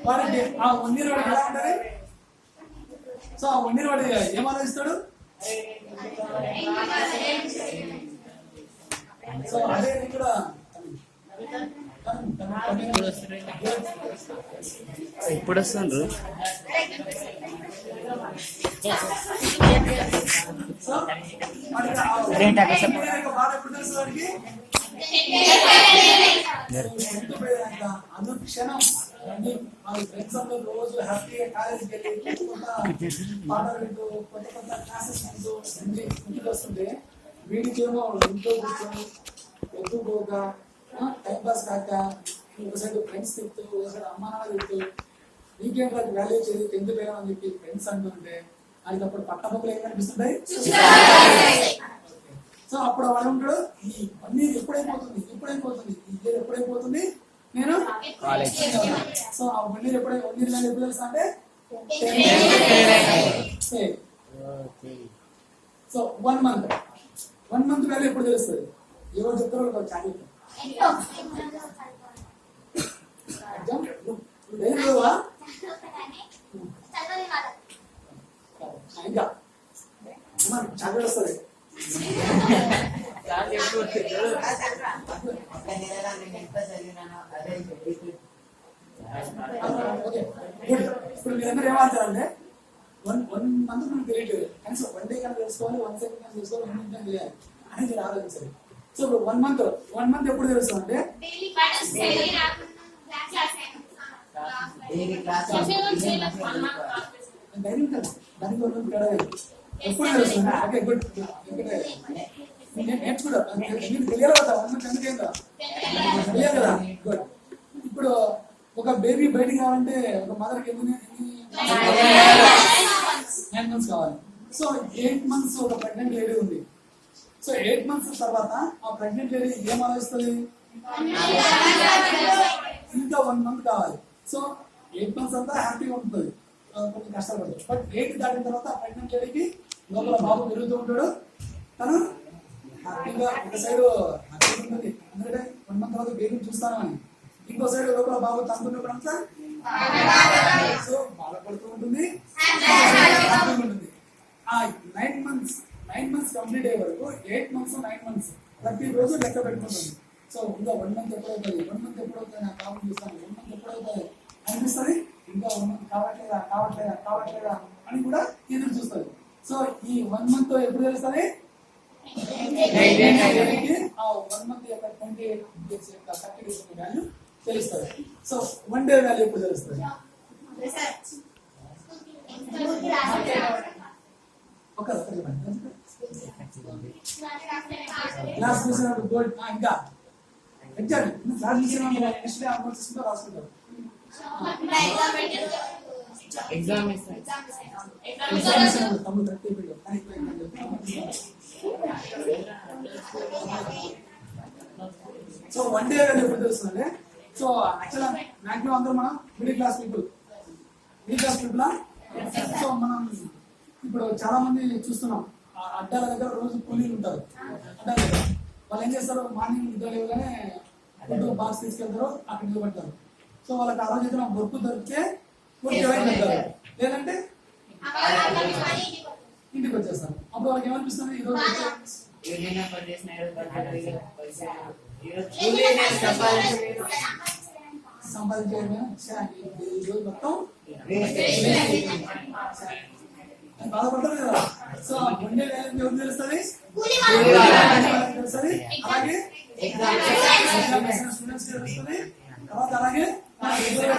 వాడికి ఆ 1 year వాడికి ఎలా ఉంటుంది? సో ఆ 1 year వాడు ఏం ఆలోచిస్తాడు? సో అదే కూడా ఇప్పుడు వస్తుండ్రు. సో వాడికి బాధ ఎప్పుడు తెలుసు? వాడికి అనుక్షణం వాళ్ళ ఫ్రెండ్స్ అందరూ రోజు హ్యాపీగా కాలేజీకి వెళ్ళి పాటలు వింటూ కొత్త కొత్త క్లాసెస్ వింటూ ఇంటికి వస్తుంటే వీడికేమో ఇంట్లో కూర్చొని ఎదుగుపోగా టైం పాస్ కాక ఒక సైడ్ ఫ్రెండ్స్ తిప్పుతూ ఒక సైడ్ అమ్మ నాన్న తిప్పుతూ వీకెండ్ వాళ్ళకి వాల్యూ చేసి 10th పేరు అని చెప్పి ఫ్రెండ్స్ అంటుంటే అది అప్పుడు పట్టపక్కలు ఏం కనిపిస్తుంటాయి. సో అప్పుడు వాడు ఉంటాడు, ఈ 1 year ఎప్పుడైపోతుంది, ఈ ఇయర్ ఎప్పుడైపోతుంది, నేను సో ఆ 1 year ఎప్పుడు 1 year ఎప్పుడు తెలుస్తా అంటే సో 1 month వాల్యూ ఎప్పుడు తెలుస్తుంది? ఎవరు చెప్తారో ఒక ఛానల్ ఇంకా చదివి వస్తుంది. ఇప్పుడు మీరందరూ ఏమంటారంటే 1 month మనకు తెలియట్లేదు, కనీసం 1 day కన్నా తెలుసుకోవాలి, 1 second కన్నా తెలుసుకోవాలి, 1 minute కన్నా తెలియాలి అని మీరు ఆలోచించాలి. సో ఇప్పుడు 1 month ఎప్పుడు తెలుస్తుంది అంటే దానికి ఎప్పుడు తెలుస్తుంది? ఓకే గుడ్, నేర్చుకుంటా మీకు తెలియాలి కదా 1 month ఎందుకైందా తెలియాలి కదా. గుడ్. ఇప్పుడు ఒక బేబీ బయటికి కావాలంటే ఒక మదర్కి ఎన్ని 9 months కావాలి. సో 8 months ఒక ప్రెగ్నెంట్ లేడీ ఉంది. సో 8 months తర్వాత ఆ ప్రెగ్నెంట్ లేడీ ఏం ఆలోచిస్తుంది? ఇంకా 1 month కావాలి. సో 8 months అంతా హ్యాపీగా ఉంటుంది, కొంచెం కష్టపడుతుంది. బట్ 8 దాటిన తర్వాత ఆ ప్రెగ్నెంట్ లేడీకి లోపల బాబు పెరుగుతూ ఉంటాడు, తను హ్యాపీగా ఒక సైడ్ హ్యాపీగా ఉంటుంది ఎందుకంటే 1 month తర్వాత బేబీని చూస్తాను అని, ఇంకో సైడ్ లోపల బాబు తంతున్నప్పుడంతా సో బాధపడుతూ ఉంటుంది, ఆ 9 months కంప్లీట్ అయ్యే వరకు 8 months 9 months ప్రతి రోజు లెక్క పెట్టుకుంటుంది. సో ఇంకా 1 month ఎప్పుడవుతుంది, 1 month ఎప్పుడవుతుంది, నా కావాలి చూస్తాను, 1 month ఎప్పుడవుతుంది అనిపిస్తుంది, ఇంకా 1 month కావట్లేదా అని కూడా ఎదురు చూస్తుంది. సో ఈ 1 month ఎప్పుడు తెలుస్తుంది? ఆ 1 month యొక్క 28 days యొక్క 30 days వాల్యూ తెలుస్తుంది. సో 1 day వాల్యూ ఎప్పుడు తెలుస్తుంది? క్లాస్ చూసినప్పుడు గోల్డ్ ఇంకా ఎగ్జాక్ట్ క్లాస్ చూసినప్పుడు నెక్స్ట్ డే ఆన్సర్ చేసుకుంటూ రాసుకుంటారు. తమ్ముడు 30 బిల్లు సో 1 day వాల్యూ ఎప్పుడు తెలుస్తుందంటే సో యాక్చువల్గా మ్యాక్సిమం అందరూ మనం మిడిల్ క్లాస్ పీపుల్ సో మనం ఇప్పుడు చాలా మంది చూస్తున్నాం అడ్డాల దగ్గర రోజు కూలీలు ఉంటారు. అడ్డాల దగ్గర వాళ్ళు ఏం చేస్తారు? మార్నింగ్ నిద్ర లేవగానే ఫుడ్ బాక్స్ తీసుకెళ్తారు, అక్కడ నిలబడతారు. సో వాళ్ళకి ఆలోచన వర్క్ దొరికితే వెళ్తారు, లేదంటే ఇంటికి వచ్చేస్తారు. అప్పుడు వాళ్ళకి ఏమనిపిస్తుంది? ఈరోజు సంపాదించే మొత్తం బాధపడతారు కదా. సో 1 day ఎవరు తెలుస్తుంది? తెలుస్తుంది. అలాగే స్టూడెంట్స్ తెలుస్తుంది. తర్వాత అలాగే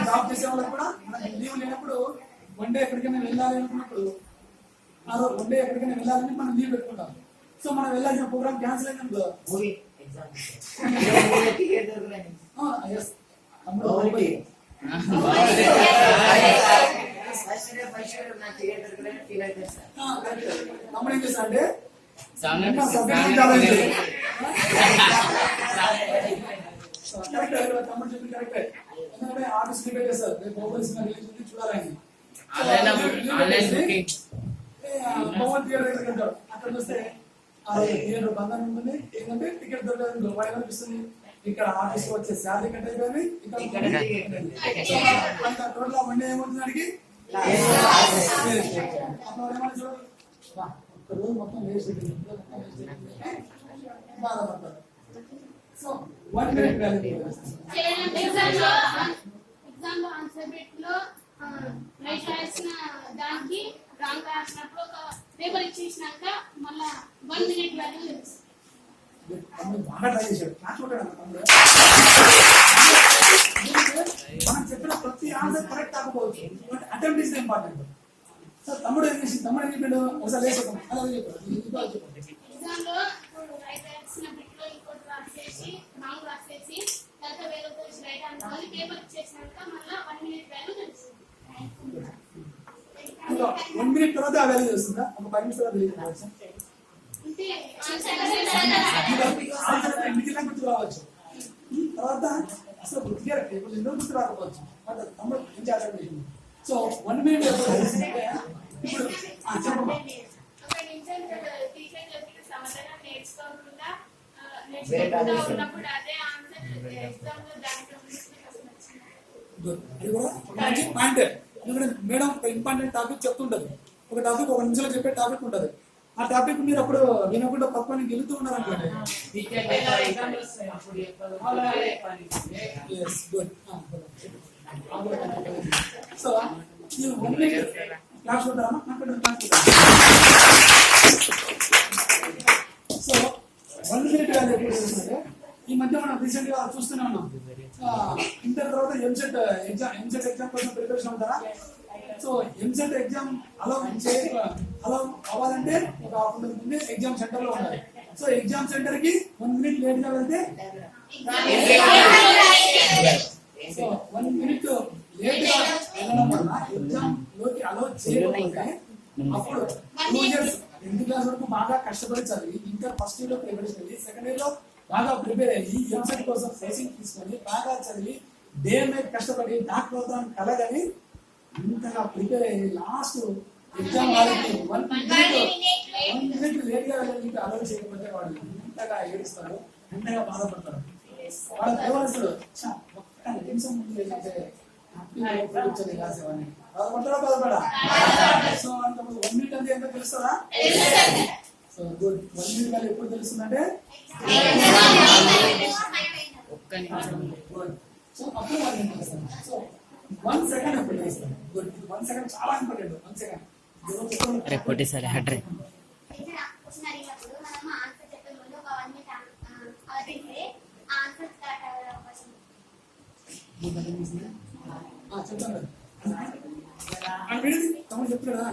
జాబ్ చేసే వాళ్ళకి కూడా మనకి లీవ్ లేనప్పుడు 1 day ఎక్కడికైనా వెళ్ళాలి అనుకున్నప్పుడు ఆ రోజు 1 day ఎక్కడికైనా వెళ్ళాలని మనం లీవ్ పెట్టుకుంటాం. సో మనం వెళ్ళాల్సిన ప్రోగ్రామ్ క్యాన్సిల్ అయినప్పుడు తమ్ముడు ఏం చేస్తా అంటే సాంగ్ నిన్న సబ్జెక్ట్ కాలేజీ కరెక్ట్ తమ్ముడు చెప్పింది కరెక్టే. ఎందుకంటే ఆర్టిస్ట్ ప్రిపేర్ చేస్తారు రేపు ఓపెన్ సినిమా రిలీజ్ ఉంది చూడాలని. ఆన్లైన్ బుకింగ్ పవన్ థియేటర్ దగ్గరికి వెళ్తాడు. అక్కడ చూస్తే థియేటర్ బంధం ఉంటుంది. ఏంటంటే టికెట్ దొరకదు వాడు అనిపిస్తుంది. ఇక్కడ ఆర్టిస్ట్ వచ్చే శాలరీ కట్ అయిపోయింది. ఇక్కడ టోటల్ వన్ డే ఏమవుతుంది అడిగి ఒక్క రోజు మొత్తం వేస్ట్ బాధపడతారు. సో 1 minute వాల్యూ ఎగ్జామ్ లో ఆన్సర్ బిట్ లో రైట్ రాసిన దానికి రాంగ్ రాసినప్పుడు ఒక పేపర్ ఇచ్చేసినాక మళ్ళా 1 minute వాల్యూ తెలుసు. బాగా ట్రై చేశాడు. మనం చెప్పిన ప్రతి ఆన్సర్ కరెక్ట్ కాకపోవచ్చు. But attempt is important. So తమ్ముడు ఏం చేసి తమ్ముడు ఏం చెప్పాడు ఒకసారి వేసుకో అలా చెప్పాడు. ఎగ్జామ్ లో రైట్ రాసిన బిట్ లో ఇంకోటి రాసేసి రాంగ్ రాసేసి తర్వాత వేరే వచ్చి రైట్ అనుకోవాలి పేపర్ ఇచ్చేసినాక మళ్ళా 1 minute వాల్యూ తెలుసు. ఇంకా 1 minute తర్వాత ఆ వాల్యూ వస్తుందా? ఒక 5 నిమిషాలు తెలియదు. అంటే ఎన్నికలకు గుర్తు రావచ్చు. తర్వాత అసలు గుర్తుగా టేబుల్ ఎందుకు గుర్తు రాకపోవచ్చు. తమ్ముడు ఏం చేయాలి? సో 1 minute ఇప్పుడు చెప్పమ్మా. ఒక నిమిషం టీచర్ చెప్పిన సమాధానం నేర్చుకోకుండా ఉన్నప్పుడు అదే ఆన్సర్ ఎగ్జామ్ లో దాంట్లో అది కూడా ఒక మంచి పాయింట్. ఎందుకంటే మేడం ఒక ఇంపార్టెంట్ టాపిక్ చెప్తుంటది. ఒక టాపిక్ 1 నిమిషంలో చెప్పే టాపిక్ ఉంటది. ఆ టాపిక్ మీరు అప్పుడు వినకుండా పక్కన గెలుతూ ఉన్నారు అనుకోండి. సో ఈ 1 minute క్లాస్ ఉంటారా? సో 1 minute వాల్యూ ఎప్పుడు తెలుస్తుందంటే ఈ మధ్య మనం రీసెంట్ గా చూస్తూనే ఉన్నాం. ఇంటర్ తర్వాత ఎంసెట్ ఎగ్జామ్ కోసం ప్రిపరేషన్ అవుతారా? సో ఎంసెట్ ఎగ్జామ్ అలా అవ్వాలంటే ఒక హాఫ్ అన్ అవర్ ముందే ఎగ్జామ్ సెంటర్ లో ఉండాలి. సో ఎగ్జామ్ సెంటర్ కి 1 minute లేట్ గా వెళ్తే సో 1 minute లేట్ గా వెళ్ళడం వల్ల ఎగ్జామ్ లోకి అలౌ చేయకపోతే అప్పుడు 2 years 10th క్లాస్ వరకు బాగా కష్టపడి చదివి ఇంటర్ ఫస్ట్ ఇయర్ లో ప్రిపరేషన్ అయ్యి సెకండ్ ఇయర్ లో బాగా ప్రిపేర్ అయ్యి ఎంసెట్ కోసం కోచింగ్ తీసుకొని బాగా చదివి డే నైట్ కష్టపడి డాక్టర్ అవుతాం కలగని ఇంతగా ప్రిపేర్ అయ్యి లాస్ట్ ఎగ్జామ్ వాళ్ళకి 1 minute లేట్ గా వెళ్ళి అలౌ చేయకపోతే వాళ్ళు ఇంతగా ఏడుస్తారు, ఇంతగా బాధపడతారు. వాళ్ళ దేవాల్సిన ఒక్క నిమిషం ముందు లేదంటే కూర్చొని రాసేవాడిని బాధపడతాడా? సో అంత 1 minute అంటే ఎంత తెలుస్తుందా? So good. 1 minute వాళ్ళు ఎప్పుడు తెలుస్తుందంటే ఒక్క నిమిషం. సో అప్పుడు వాళ్ళు ఏం చేస్తారు? సో 1 second ఎప్పుడు చేస్తారు? గుడ్. 1 second చాలా ఇంపార్టెంట్. 1 second అరే కొట్టి సరే హట్రే క్వశ్చన్ అడిగినప్పుడు మనం ఆన్సర్ చెప్పే ముందు ఒక 1 minute ఆగితే ఆన్సర్ స్టార్ట్ అయ్యే అవకాశం చెప్తాను కదా తమ్ముడు చెప్తాడా?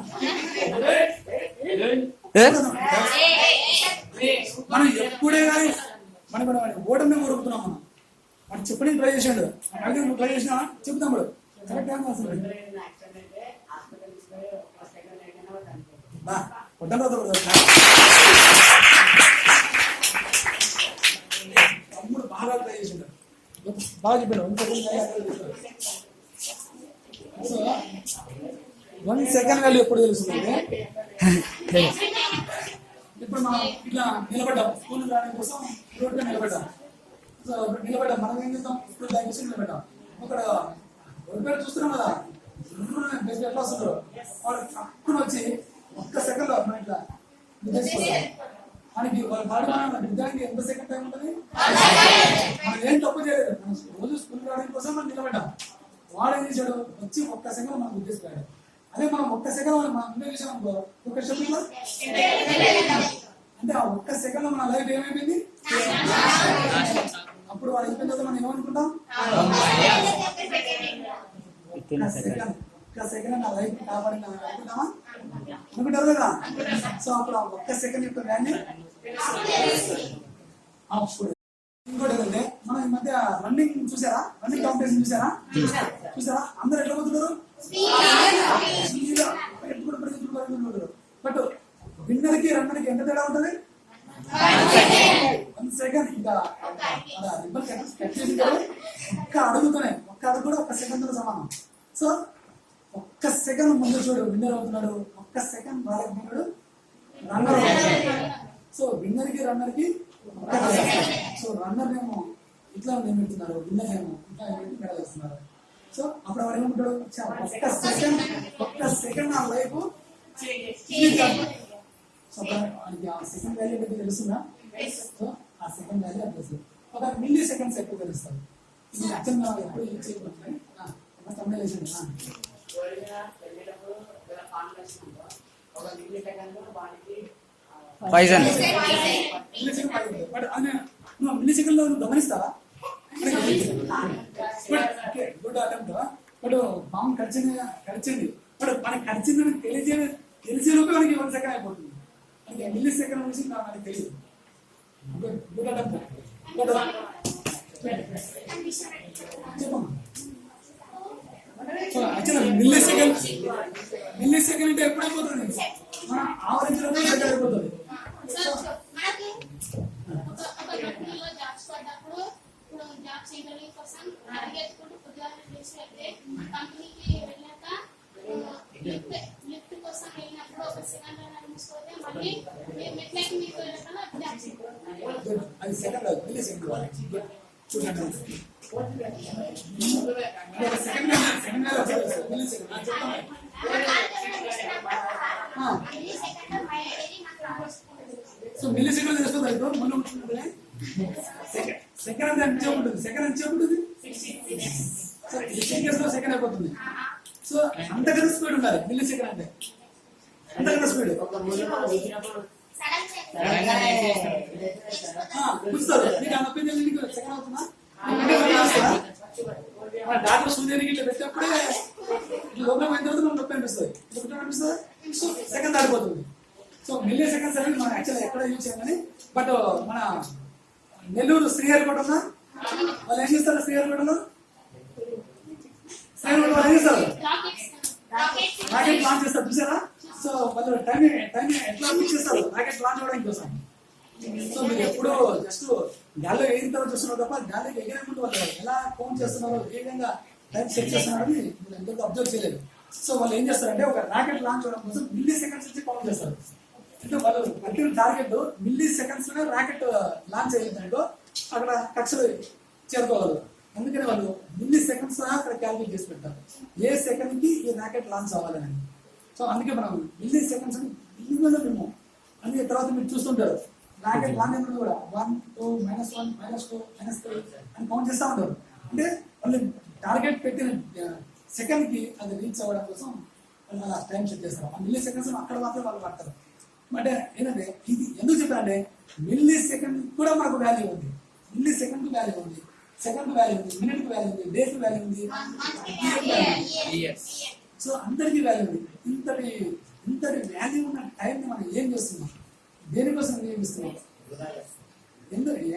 మనం ఎప్పుడే కానీ మనం ఓటమి కొడుకుతున్నాం. మనం వాడు చెప్పడానికి ట్రై చేసాడు. అలాగే నువ్వు ట్రై చేసినా చెప్తాడు కరెక్ట్ ఏమో అసలు తమ్ముడు బాగా ట్రై చేసాడు. బాగా చెప్పాడు. సో 1 second వాల్యూ ఎప్పుడు తెలుస్తుందంటే ఇప్పుడు మనం ఇట్లా నిలబడ్డాం స్కూల్ రావడం కోసం రోడ్ మీద నిలబడ్డాం. సో నిలబడ్డాం మనం ఏం చేస్తాం స్కూల్ దాని కోసం నిలబడ్డాం. అక్కడ రోడ్ పేరు చూస్తున్నాం కదా బెస్ట్ ఎట్లా వస్తుండ్రు వాడు తక్కువ వచ్చి 1 second లో మనం ఇట్లా మనకి వాళ్ళు పాడుకోవడం నిజానికి ఎంత సెకండ్ టైం ఉంటుంది? మనం ఏం తప్పు చేయలేదు. మనం రోజు స్కూల్ రావడం కోసం మనం నిలబడ్డాం. వాడు ఏం చేశాడు వచ్చి 1 second మనం గుర్తిస్తాడు. అదే మనం 1 second మనం ముందే చేసాం అనుకో 1 second లో అంటే ఆ 1 second లో మన లైఫ్ ఏమైపోయింది? అప్పుడు వాడు అయిపోయిన తర్వాత మనం ఏమనుకుంటాం? 1 second నా లైఫ్ కాపాడిన అనుకుంటామా? అనుకుంటారు కదా? సో అప్పుడు ఆ 1 second యొక్క వాల్యూ అప్పుడు. ఇంకోటి ఏంటంటే మనం ఈ మధ్య రన్నింగ్ చూసారా? రన్నింగ్ కాంపిటీషన్ చూసారా? అందరూ ఎట్లా పోతున్నారు? విన్నర్ కి రన్నర్ కి ఎంత తేడా ఉంటుంది? 1 సెకండ్. ఇంకా రిబ్బన్ కట్ చేసి ఒక్క అడుగుతూనే ఒక్క అడుగు కూడా 1 సెకండ్ తో సమానం. సో 1 సెకండ్ ముందు చూడు విన్నర్ అవుతున్నాడు, 1 సెకండ్ బాలకున్నాడు రన్నర్ అవుతున్నాడు. సో విన్నర్ కి రన్నర్ కి 1 సెకండ్. సో రన్నర్ ఏమో ఇట్లా నిలబెడుతున్నారు, విన్నర్ ఏమో ఇట్లా నిలబెడుతున్నారు. సో అప్పుడు వాడు ఏమంటాడు, 1 సెకండ్ నా లైఫ్. సో ఆ సెకండ్ వాల్యూ ఏంటో తెలుస్తుందా? సో ఆ సెకండ్ వాల్యూ అది తెలుస్తుంది. ఒక మిల్లీ సెకండ్స్ ఎక్కువ తెలుస్తుంది. ఇది యాక్చువల్గా ఎప్పుడు యూజ్ చేయకపోతే తమిళ వేసింది. పాయిజన్ బట్ అది నువ్వు మిల్లీ సెకండ్ లో గమనిస్తావా? Good attempt. బట్ బాంబు కరిచింది బట్ మనకి కరిచిందని తెలిసేలోపు మనకి 1 సెకండ్ అయిపోతుంది. మనకి మిల్లీ సెకండ్ నుంచి మనకి తెలియదు. Good attempt. బట్ చెప్పమ్మా. సో యాక్చువల్గా మిల్లీ సెకండ్ అంటే ఎప్పుడు అయిపోతుంది? మన ఆవరేజ్ లో సెకండ్ అయిపోతుంది. ఒక కంపెనీలో జాబ్స్ పడ్డప్పుడు ఇప్పుడు జాబ్స్ ఇంటర్వ్యూ కోసం అడిగేసుకుంటూ ఉద్యోగాలు చేసినట్టే కంపెనీకి వెళ్ళాక లిఫ్ట్ కోసం వెళ్ళినప్పుడు 1 సెకండ్ మూసుకోతే మళ్ళీ మెట్లకి మీకు వెళ్ళకుండా జాబ్స్ అది సెకండ్ మిల్లీ సెకండ్ చూడండి. సో మిల్లీ సెకండ్ చేస్తుంది. ఇప్పుడు మొన్న ఉంటున్నది సెకండ్ అని చెప్పుంటుంది. సెకండ్ అని చెప్పుంటుంది. సో 16 కేసులో సెకండ్ అయిపోతుంది. సో అంతకన్నా స్పీడ్ ఉండాలి మిల్లీ సెకండ్ అంటే, అంతకన్నా స్పీడ్ చూస్తారు. నీకు ఆ నొప్పి నీకు సెకండ్ అవుతుందా? డాక్టర్ సూర్యానికి ఇట్లా పెట్టినప్పుడే లోపల పోయిన తర్వాత మనకు నొప్పి అనిపిస్తుంది. సో సెకండ్ దాడిపోతుంది. సో మిల్లీ సెకండ్స్ అనేది మనం యాక్చువల్గా ఎక్కడ యూజ్ చేయమని. బట్ మన నెల్లూరు శ్రీహరికోట ఉందా? వాళ్ళు ఏం చేస్తారు? శ్రీహరికోటలో వాళ్ళు ఏం చేస్తారు? రాకెట్ లాంచ్ చేస్తారు, చూసారా? సో వాళ్ళు టైం ఎట్లా ఫిక్స్ చేస్తారు రాకెట్ లాంచ్ అవ్వడానికి కోసం. సో మీరు ఎప్పుడు జస్ట్ గాల్లో ఎగిరిన తర్వాత చూస్తున్నారు తప్ప గాల్లోకి ఎగిరేకుంటూ వాళ్ళు ఎలా కౌంట్ చేస్తున్నారో, ఏ విధంగా టైం సెట్ చేస్తున్నారని మీరు ఎంతో అబ్జర్వ్ చేయలేదు. సో వాళ్ళు ఏం చేస్తారంటే ఒక రాకెట్ లాంచ్ అవ్వడం కోసం మిల్లీ సెకండ్స్ నుంచి కౌంట్ చేస్తారు. అంటే వాళ్ళు పర్టికులర్ టార్గెట్ మిల్లీ సెకండ్స్ లోనే రాకెట్ లాంచ్ అయ్యిందంటో అక్కడ కక్షలు చేరుకోవాలి. అందుకని వాళ్ళు మిల్లీ సెకండ్స్ అక్కడ క్యాల్కులేట్ చేసి పెట్టారు, ఏ సెకండ్ కి ఈ రాకెట్ లాంచ్ అవ్వాలని. సో అందుకే మనం మిల్లీ సెకండ్స్ అని బిల్లింగ్లో మేము అందుకే తర్వాత మీరు చూస్తుంటారు రాకెట్ లాంచ్ అయినప్పుడు కూడా 1 2 -1 -2 -3 అని కౌంట్ చేస్తూ ఉంటారు. అంటే వాళ్ళు టార్గెట్ పెట్టిన సెకండ్ కి అది రీచ్ అవ్వడం కోసం వాళ్ళు అలా టైం సెట్ చేస్తారు. ఆ మిల్లీ సెకండ్స్ అక్కడ మాత్రం వాళ్ళు పడతారు. అంటే ఏంటంటే ఇది ఎందుకు చెప్పారంటే మిల్లీ సెకండ్ కూడా మనకు వాల్యూ ఉంది, మిల్లీ సెకండ్ కు వాల్యూ ఉంది, సెకండ్ వాల్యూ ఉంది, మినిట్ కు వాల్యూ ఉంది, డే కు వాల్యూ ఉంది, సో అందరికీ వాల్యూ ఉంది. ఇంతటి వాల్యూ ఉన్న టైంని మనం ఏం చేస్తున్నాం, దేనికోసం వినియోగిస్తున్నాం,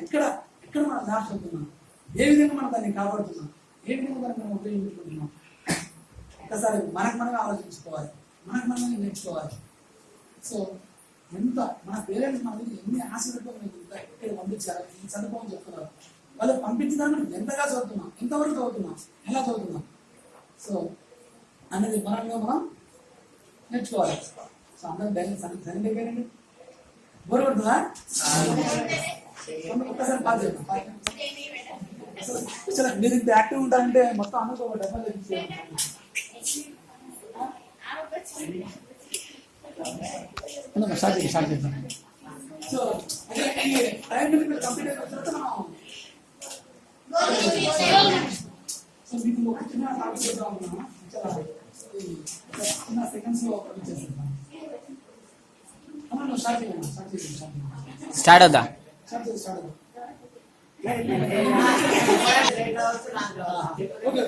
ఎక్కడ మనం లాస్ట్ అవుతున్నాం, ఏ విధంగా మనం దాన్ని కాపాడుతున్నాం, ఏ విధంగా దాన్ని మనం ఉపయోగించుకుంటున్నాం. ఒక్కసారి మనమే ఆలోచించుకోవాలి, మనమే నేర్చుకోవాలి. సో ఎంత మన పేరెంట్స్ మన మీద ఎన్ని ఆశలతో ఇక్కడ పంపించారు, ఈ చదువుకోమని చెప్తున్నారు. వాళ్ళు పంపించడానికి మనం ఎంతగా చదువుతున్నాం, ఎంతవరకు చదువుతున్నాం, ఎలా చదువుతున్నాం, సో అనేది మనలో మనం నేర్చుకోవాలి. సో అందరం బ్యాలెన్స్ సరైన అయిపోయారండి. బోర్ పడుతుందా? ఒక్కసారి బాగా చెప్తాం. మీరు ఇంత యాక్టివ్ ఉంటారంటే మొత్తం అనుకో డబ్బా స్టార్ట్ చేద్దాం. సో ఈ టైం లిమిట్ కంప్లీట్ అయిన తర్వాత మనం సో మీకు ఒక చిన్న టాపిక్ చేద్దాం అనుకున్నాను. చిన్న సెకండ్స్ లో చేసేద్దాం. స్టార్ట్ అవుదా? ఓకే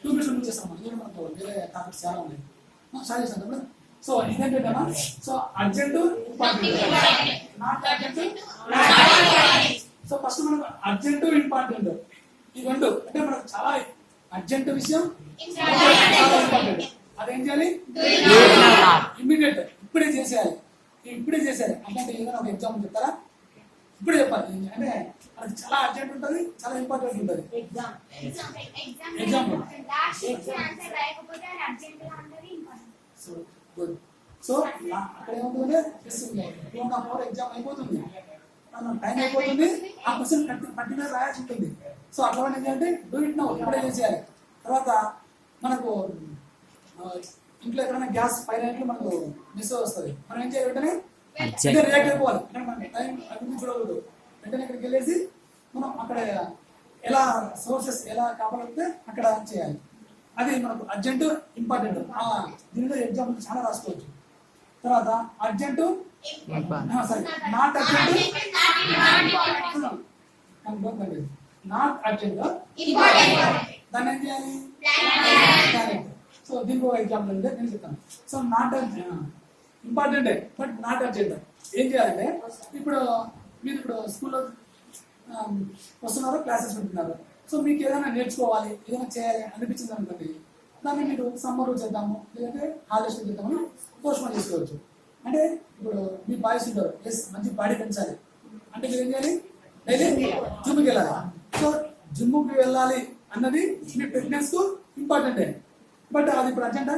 2 మినిట్స్ ముందు చేస్తాం. మనకు వేరే టాపిక్స్ చాలా ఉన్నాయి. స్టార్ట్ చేస్తాం కదా. సో ఇదేంటంటే so urgent not urgent. So first మనకు అర్జెంట్ ఇంపార్టెంట్ ఈ రెండు అంటే మనకు చాలా అర్జెంట్ విషయం చాలా ఇంపార్టెంట్. అదేం చేయాలి? ఇమ్మీడియట్ ఇప్పుడే చేసేయాలి. ఇప్పుడే చేశారు అట్లాంటి ఏదైనా ఒక ఎగ్జాంపుల్ చెప్తారా? ఇప్పుడే చెప్పాలి, అంటే అది చాలా అర్జెంట్ ఉంటుంది, చాలా ఇంపార్టెంట్ ఉంటుంది. Example so good. సో అక్కడ ఏమవుతుందంటే 2.5 hours ఎగ్జామ్ అయిపోతుంది, టైం అయిపోతుంది, ఆ క్వశ్చన్ పర్టికులర్ రాయాల్సి ఉంటుంది. సో అట్లా ఏంటంటే డూ ఇట్ నౌ, ఇప్పుడే చేసేయాలి. తర్వాత మనకు ఇంట్లో ఎక్కడైనా గ్యాస్ ఫైర్ అయినట్లు మనకు మిస్ వస్తుంది, మనం ఏం చేయాలి? వెంటనే రియాక్ట్ అయిపోవాలి. అంటే మనం టైం అభివృద్ధి చూడకూడదు, వెంటనే ఇక్కడికి వెళ్ళేసి మనం అక్కడ ఎలా సోర్సెస్ ఎలా కాపాడితే అక్కడ చేయాలి. అది మనకు అర్జెంట్ ఇంపార్టెంట్. దీనిలో ఎగ్జాంపుల్ చాలా రాసుకోవచ్చు. తర్వాత urgent sorry not urgent, not urgent దాన్ని ఏం చేయాలి? సో దీనికి ఒక ఎగ్జాంపుల్ అంటే నేను చెప్తాను. సో నాట్ ఇంపార్టెంటే బట్ నాట్ అర్జెంట్ ఏం చేయాలంటే, ఇప్పుడు మీరు ఇప్పుడు స్కూల్లో వస్తున్నారు, క్లాసెస్ వింటున్నారు. సో మీకు ఏదైనా నేర్చుకోవాలి, ఏదైనా చేయాలి అనిపించింది అనుకోండి, దాన్ని మీరు సమ్మర్ చేద్దాము లేదంటే హాలిడేస్ చేద్దామని పోస్ట్పోన్ చేసుకోవచ్చు. అంటే ఇప్పుడు మీ బాయ్స్ ఉంటారు, ఎస్ మంచి బాడీ పెంచాలి అంటే మీరు ఏం చేయాలి? డైలీ జిమ్కి వెళ్ళాలి. సో జిమ్కి వెళ్ళాలి అన్నది మీ ఫిట్నెస్ కు ఇంపార్టెంటే, బట్ అది ఇప్పుడు అర్జెంటా?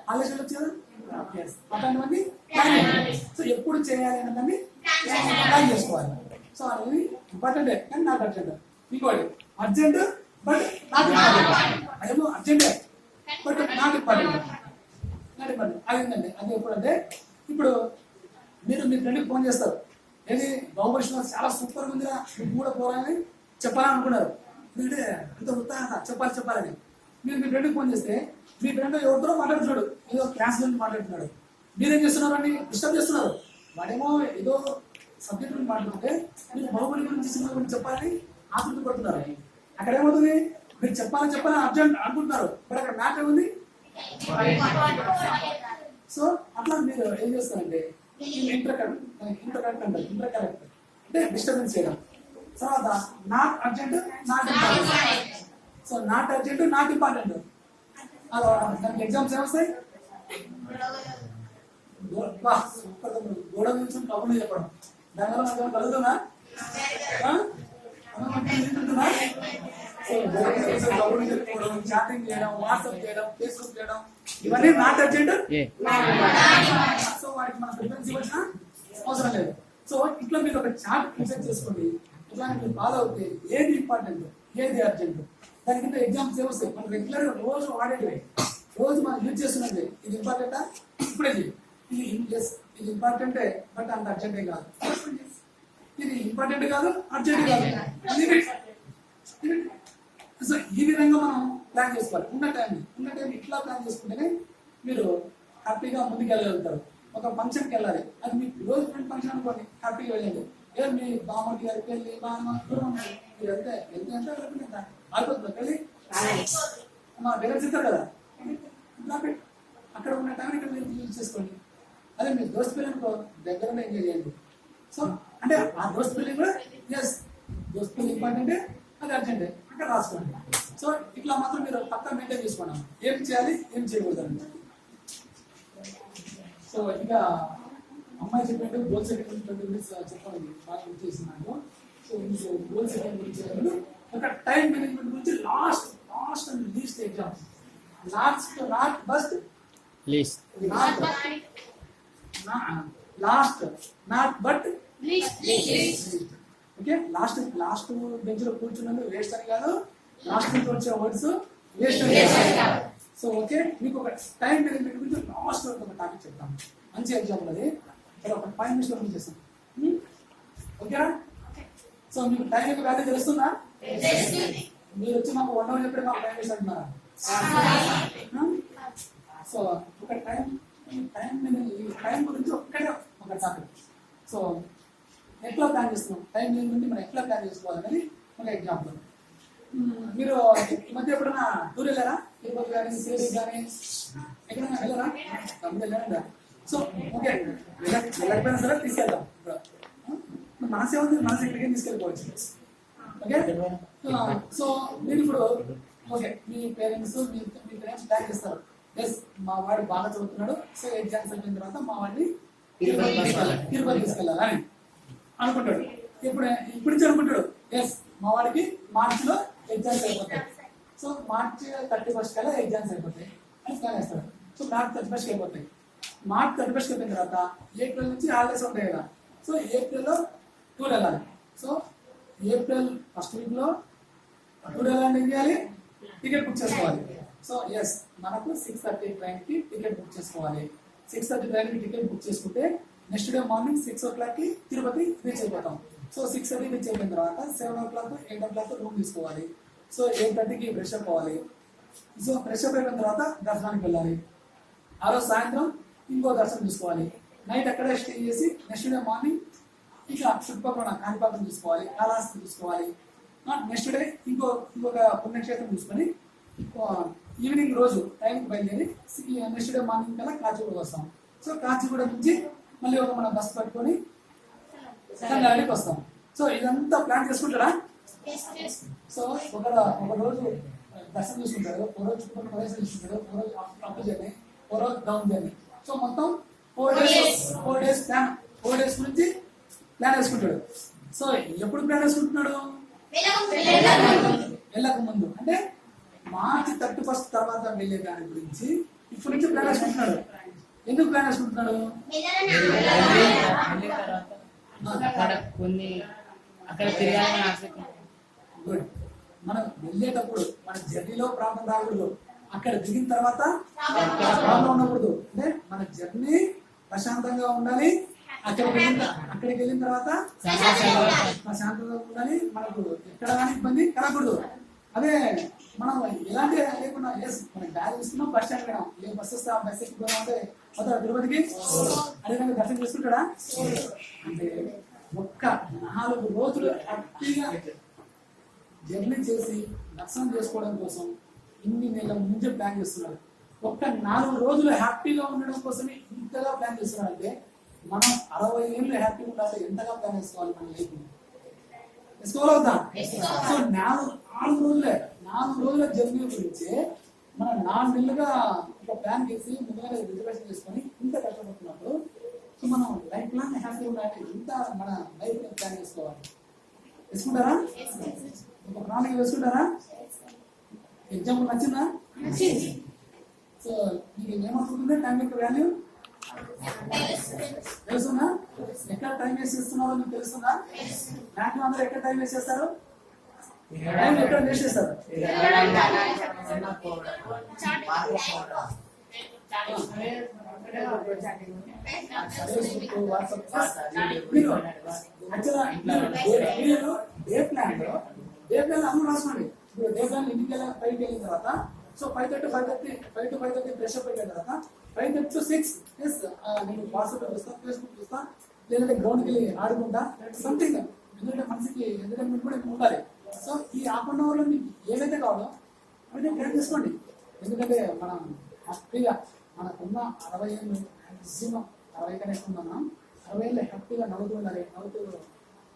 హాలిడేస్ వెళ్ళొచ్చు అట్లాంటివన్నీ సో ఎప్పుడు చేయాలి అన్నదాన్ని ప్లాన్ చేసుకోవాలి. సో అది ఇంపార్టెంటే కానీ నాట్ అర్జెంట్. ఇంకోటి అర్జెంట్ బట్ నాట్ ఇంపార్టెంట్, అదేమో అర్జెంటే బట్ నాట్ ఇంపార్టెంట్. అదేంటండి అది ఎప్పుడంటే, ఇప్పుడు మీరు మీ ఫ్రెండ్కి ఫోన్ చేస్తారు, ఏది బాహుబలి చాలా సూపర్గా ఉందిరా మీకు కూడా పోరాని చెప్పాలని అనుకున్నారు, ఎందుకంటే అంత ఉత్సాహంగా చెప్పాలని మీరు మీ ఫ్రెండ్కి ఫోన్ చేస్తే మీ ఫ్రెండ్ ఎవరితో మాట్లాడుతున్నాడు, ఏదో క్లాస్ నుంచి మాట్లాడుతున్నాడు, మీరేం చేస్తున్నారు అని డిస్టర్బ్ చేస్తున్నారు. వాడేమో ఏదో సబ్జెక్ట్ గురించి మాట్లాడుతుంటే మీరు బాహుబలి గురించి సినిమా గురించి చెప్పాలని ఆసక్తి పడుతున్నారు. అక్కడ ఏమవుతుంది? మీరు చెప్పాలని అర్జెంట్ అనుకుంటున్నారు, బట్ అక్కడ మ్యాటర్ ఏముంది? సో అట్లా మీరు ఏం చేస్తారంటే ఇంటర్ కరెక్ట్ అంటే డిస్టర్బెన్స్ చేయడం. తర్వాత not urgent not important. So not urgent not important అలా దానికి ఎగ్జామ్స్ ఏమొస్తాయి? గోడ నుంచి కబుర్లు చెప్పడం, దానివల్ల నాకు కలుగుతుందా? కబుర్లు చెప్పుకోవడం, చాటింగ్ చేయడం, వాట్సాప్ చేయడం, ఫేస్బుక్ చేయడం, ఇవన్నీ నాట్ అర్జెంట్. సో వాటికి మన ప్రిఫరెన్స్ ఇవ్వాల్సిన అవసరం లేదు. సో ఇట్లా మీరు ఒక చార్ట్ ప్రిపేర్ చేసుకోండి, ఇట్లా మీరు ఫాలో అవుతే ఏది ఇంపార్టెంట్ ఏది అర్జెంట్ దాని కింద ఎగ్జామ్స్ ఏమొస్తాయి. మనం రెగ్యులర్ గా రోజు వాడేటివి, రోజు మనం యూజ్ చేస్తున్నది. ఇది ఇంపార్టెంటా? ఇప్పుడే ఇది ఇంపార్టెంటే బట్ అంత అర్జెంటే కాదు. ఇది ఇంపార్టెంట్ కాదు, అర్జెంట్ కాదు. సో ఈ విధంగా మనం ప్లాన్ చేసుకోవాలి. ఉన్న టైం ఇట్లా ప్లాన్ చేసుకుంటేనే మీరు హ్యాపీగా ముందుకు వెళ్ళగలుగుతారు. ఒక ఫంక్షన్కి వెళ్ళాలి, అది మీ రోజు ఫ్రెండ్ ఫంక్షన్ అనుకోండి, హ్యాపీగా వెళ్ళండి. ఏం మీ బామ్మకి గారికి వెళ్ళి బామ్మ మీరు వెళ్తే ఆడుకోతుంది వెళ్ళి మా డెలివరీ ఇస్తారు కదా, అక్కడ ఉన్న టైం ఇక్కడ మీరు యూజ్ చేసుకోండి. అదే మీ దోస్త్ పిల్లలతో దగ్గరనే ఎంజాయ్ చేయండి. సో అంటే ఆ దోస్త్ పిల్లలు కూడా దోస్త్ పిల్లలు ఇంపార్టెంటే అది అర్జెంటే అంటే రాసుకోండి. సో ఇట్లా మాత్రం మీరు పక్కా మెయింటైన్ చేసుకున్నాం ఏం చేయాలి ఏం చేయకూడదండి. సో ఇంకా అమ్మాయి చెప్పినట్టు గోల్ సెట్టింగ్ గురించి చెప్పాలి బాగా గుర్తు చేస్తున్నాను. సో మీకు గోల్ సెట్టింగ్ గురించి ఒక టైం మేనేజ్మెంట్ గురించి last and least exams. Not best least, last not but okay. Last bench లో కూర్చున్నందుకు వేస్ట్ అని కాదు, లాస్ట్ నుంచి వచ్చే వర్డ్స్ వేస్ట్ అని కాదు. సో ఓకే, మీకు ఒక టైం మేనేజ్మెంట్ గురించి లాస్ట్ ఒక టాపిక్ చెప్తాను. మంచి ఎగ్జాంపుల్ అది, ఒక 5 minutes లో చేస్తాం. ఓకేనా? సో మీకు టైం యొక్క వాల్యూ తెలుస్తుందా? మీరు వచ్చి మాకు 1 hour చెప్పి మాకు 5 minutes అంటున్నారా? సో ఒక టైం గురించి ఒక్కటే ఒక టాపిక్. సో ఎట్లా ప్లాన్ చేస్తున్నాం, టైం మేనేజ్మెంట్ మనం ఎట్లా ప్లాన్ చేసుకోవాలనేది ఒక ఎగ్జాంపుల్. మీరు ఈ మధ్య ఎప్పుడైనా టూర్ వెళ్ళారా? తిరుపతి కానీ సిరిడి కానీ ఎక్కడైనా వెళ్ళారా? వెళ్ళారా? సో ఓకే, వెళ్ళకపోయినా సరే తీసుకెళ్తాం. మనసే ఉంది, మనసు ఎక్కడికైనా తీసుకెళ్ళిపోవచ్చు. ఓకే. సో మీరు ఇప్పుడు ఓకే మీ పేరెంట్స్ ప్లాన్ చేస్తారు, ఎస్ మా వాడు బాగా చదువుతున్నాడు, సో ఎగ్జామ్స్ అయిపోయిన తర్వాత మా వాడిని తిరుపతి తీసుకెళ్ళాలని అనుకుంటాడు. ఇప్పుడు నుంచి అనుకుంటాడు ఎస్ మా వాడికి మార్చిలో ఎగ్జామ్స్ అయిపోతాయి, సో మార్చి 31 కల్లా ఎగ్జామ్స్ అయిపోతాయి అని ప్లాన్ వేస్తాడు. సో మార్చ్ 31 అయిపోతాయి. మార్చ్ 31 అయిపోయిన తర్వాత ఏప్రిల్ నుంచి హాలిడేస్ ఉంటాయి కదా, సో ఏప్రిల్లో టూర్ వెళ్ళాలి. సో ఏప్రిల్ ఫస్ట్ వీక్లో టూర్ వెళ్ళాలని ఏం చేయాలి, టికెట్ బుక్ చేసుకోవాలి. సో ఎస్ మనకు 6:30 ట్రైన్కి టికెట్ బుక్ చేసుకోవాలి. 6:30 ట్రైన్కి టికెట్ బుక్ చేసుకుంటే నెక్స్ట్ డే మార్నింగ్ 6 o'clockకి తిరుపతి రీచ్ అయిపోతాం. సో 6:30 రీచ్ అయిపోయిన తర్వాత 7 o'clock 8 o'clock రూమ్ తీసుకోవాలి. సో 8:30కి ఫ్రెష్ అప్ అవ్వాలి. సో ఫ్రెష్ అప్ అయిపోయిన తర్వాత దర్శనానికి వెళ్ళాలి. ఆ రోజు సాయంత్రం ఇంకో దర్శనం తీసుకోవాలి. నైట్ అక్కడే స్టే చేసి నెక్స్ట్ డే మార్నింగ్ ఇంకా చుట్టుపక్కల కాణిపాకం తీసుకోవాలి, కాళహస్తి తీసుకోవాలి. నెక్స్ట్ డే ఇంకొక పుణ్యక్షేత్రం తీసుకొని ఈవినింగ్ రోజు టైంకి బయలుదేరి నెక్స్ట్ డే మార్నింగ్ కల్లా కాచిగూడ వస్తాం. సో కాచిగూడ నుంచి మళ్ళీ మన బస్ పట్టుకొని సంగారెడ్డికి వస్తాం. సో ఇదంతా ప్లాన్ చేసుకుంటారా? సో ఒక రోజు దర్శనం చూసుకుంటాడు, ఒక రోజు చుట్టుపక్కల ప్రదేశం చూసుకుంటాడు, ఒక రోజు అప్ జర్నీ, ఒక రోజు డౌన్ జర్నీ. సో మొత్తం 4 days ప్లాన్, 4 days గురించి ప్లాన్ వేసుకుంటాడు. సో ఎప్పుడు ప్లాన్ వేసుకుంటున్నాడు? వెళ్ళక ముందు, అంటే మార్చి 31 తర్వాత వెళ్ళే దాని గురించి ఇప్పుడు నుంచి ప్లాన్ వేసుకుంటున్నాడు. ఎందుకు ప్లాన్ వేసుకుంటున్నాడు? గుడ్. మనం వెళ్ళేటప్పుడు మన జర్నీలో ప్రాబ్లం రాకూడదు, అక్కడ దిగిన తర్వాత ప్రాబ్లం ఉండకూడదు. అంటే మన జర్నీ ప్రశాంతంగా ఉండాలి, అక్కడికి వెళ్ళిన తర్వాత ప్రశాంతంగా ఉండాలి, మనకు ఎక్కడ కానీ ఇబ్బంది కలగకూడదు. అదే మనం ఎలాంటి లేకుండా మనకి బ్యాగ్ తీసుకున్నాం, బస్ స్టాండ్ వెళ్ళాం, ఏ బస్ వస్తే ఆ బస్ ఎక్కువ అంటే పోతాడు తిరుపతికి, అదే దర్శనం చేసుకుంటాడా? అంటే ఒక్క 4 రోజులు హ్యాపీగా జర్నీ చేసి దర్శనం చేసుకోవడం కోసం ఇన్ని నెలల ముందే ప్లాన్ చేస్తున్నాడు. ఒక్క 4 రోజులు హ్యాపీగా ఉండడం కోసమే ఇంతగా ప్లాన్ చేస్తున్నాడు. అంటే మనం 60 ఏళ్ళు హ్యాపీగా ఉండాలి, ఎంతగా ప్లాన్ చేసుకోవాలి మన లైఫ్ వేసుకోగలుగుతా. సో 4 రోజుల జర్నీ గురించి మనం 4 నెలలుగా ఒక ప్లాన్ చేసి ముందుగా రిజర్వేషన్ చేసుకొని ఇంత కష్టపడుతున్నప్పుడు సో మనం లైఫ్ ప్లాన్ హ్యాపీగా ఉండాలి, ఇంత మన లైఫ్ ప్లాన్ చేసుకోవాలి. వేసుకుంటారా? ఒక ప్రణాళిక వేసుకుంటారా? ఎగ్జాంపుల్ నచ్చిందా? సో మీకు ఏమవుతుంది? టైం యొక్క వాల్యూ తెలుస్తుందా? ఎక్కడ టైం వేస్ట్ చేస్తున్నారో మీకు తెలుస్తుందా? మ్యాక్సిమం అందరూ ఎక్కడ టైం వేస్ట్ చేస్తారు? టైం ఎక్కడ వేస్ట్ చేస్తారు? మీరు డే ప్లాన్ అందరూ రాసుకోండి. ఇప్పుడు డే ప్లాన్ ఇంటికి పైకి వెళ్ళిన తర్వాత సో 5 to 5:30 ఫ్రెష్ అప్ అయిన తర్వాత 5:30 to 6 నేను వాట్సాప్ చూస్తా, ఫేస్బుక్ చూస్తా, లేదంటే గ్రౌండ్కి వెళ్ళి ఆడుకుంటా, సంథింగ్. ఎందుకంటే మనసుకి ఎంటర్టైన్మెంట్ కూడా ఉండాలి. సో ఈ ½ అవర్లో మీకు ఏదైతే కావాలో అవన్నీ ప్లాన్ చేసుకోండి. ఎందుకంటే మనం హ్యాపీగా మనకున్న 60 ఏళ్ళు మ్యాక్సిమం 60 కన్నా ఎక్కువ మనం 60 ఏళ్ళు హ్యాపీగా నవ్వుతూ ఉండాలి, నవ్వుతూ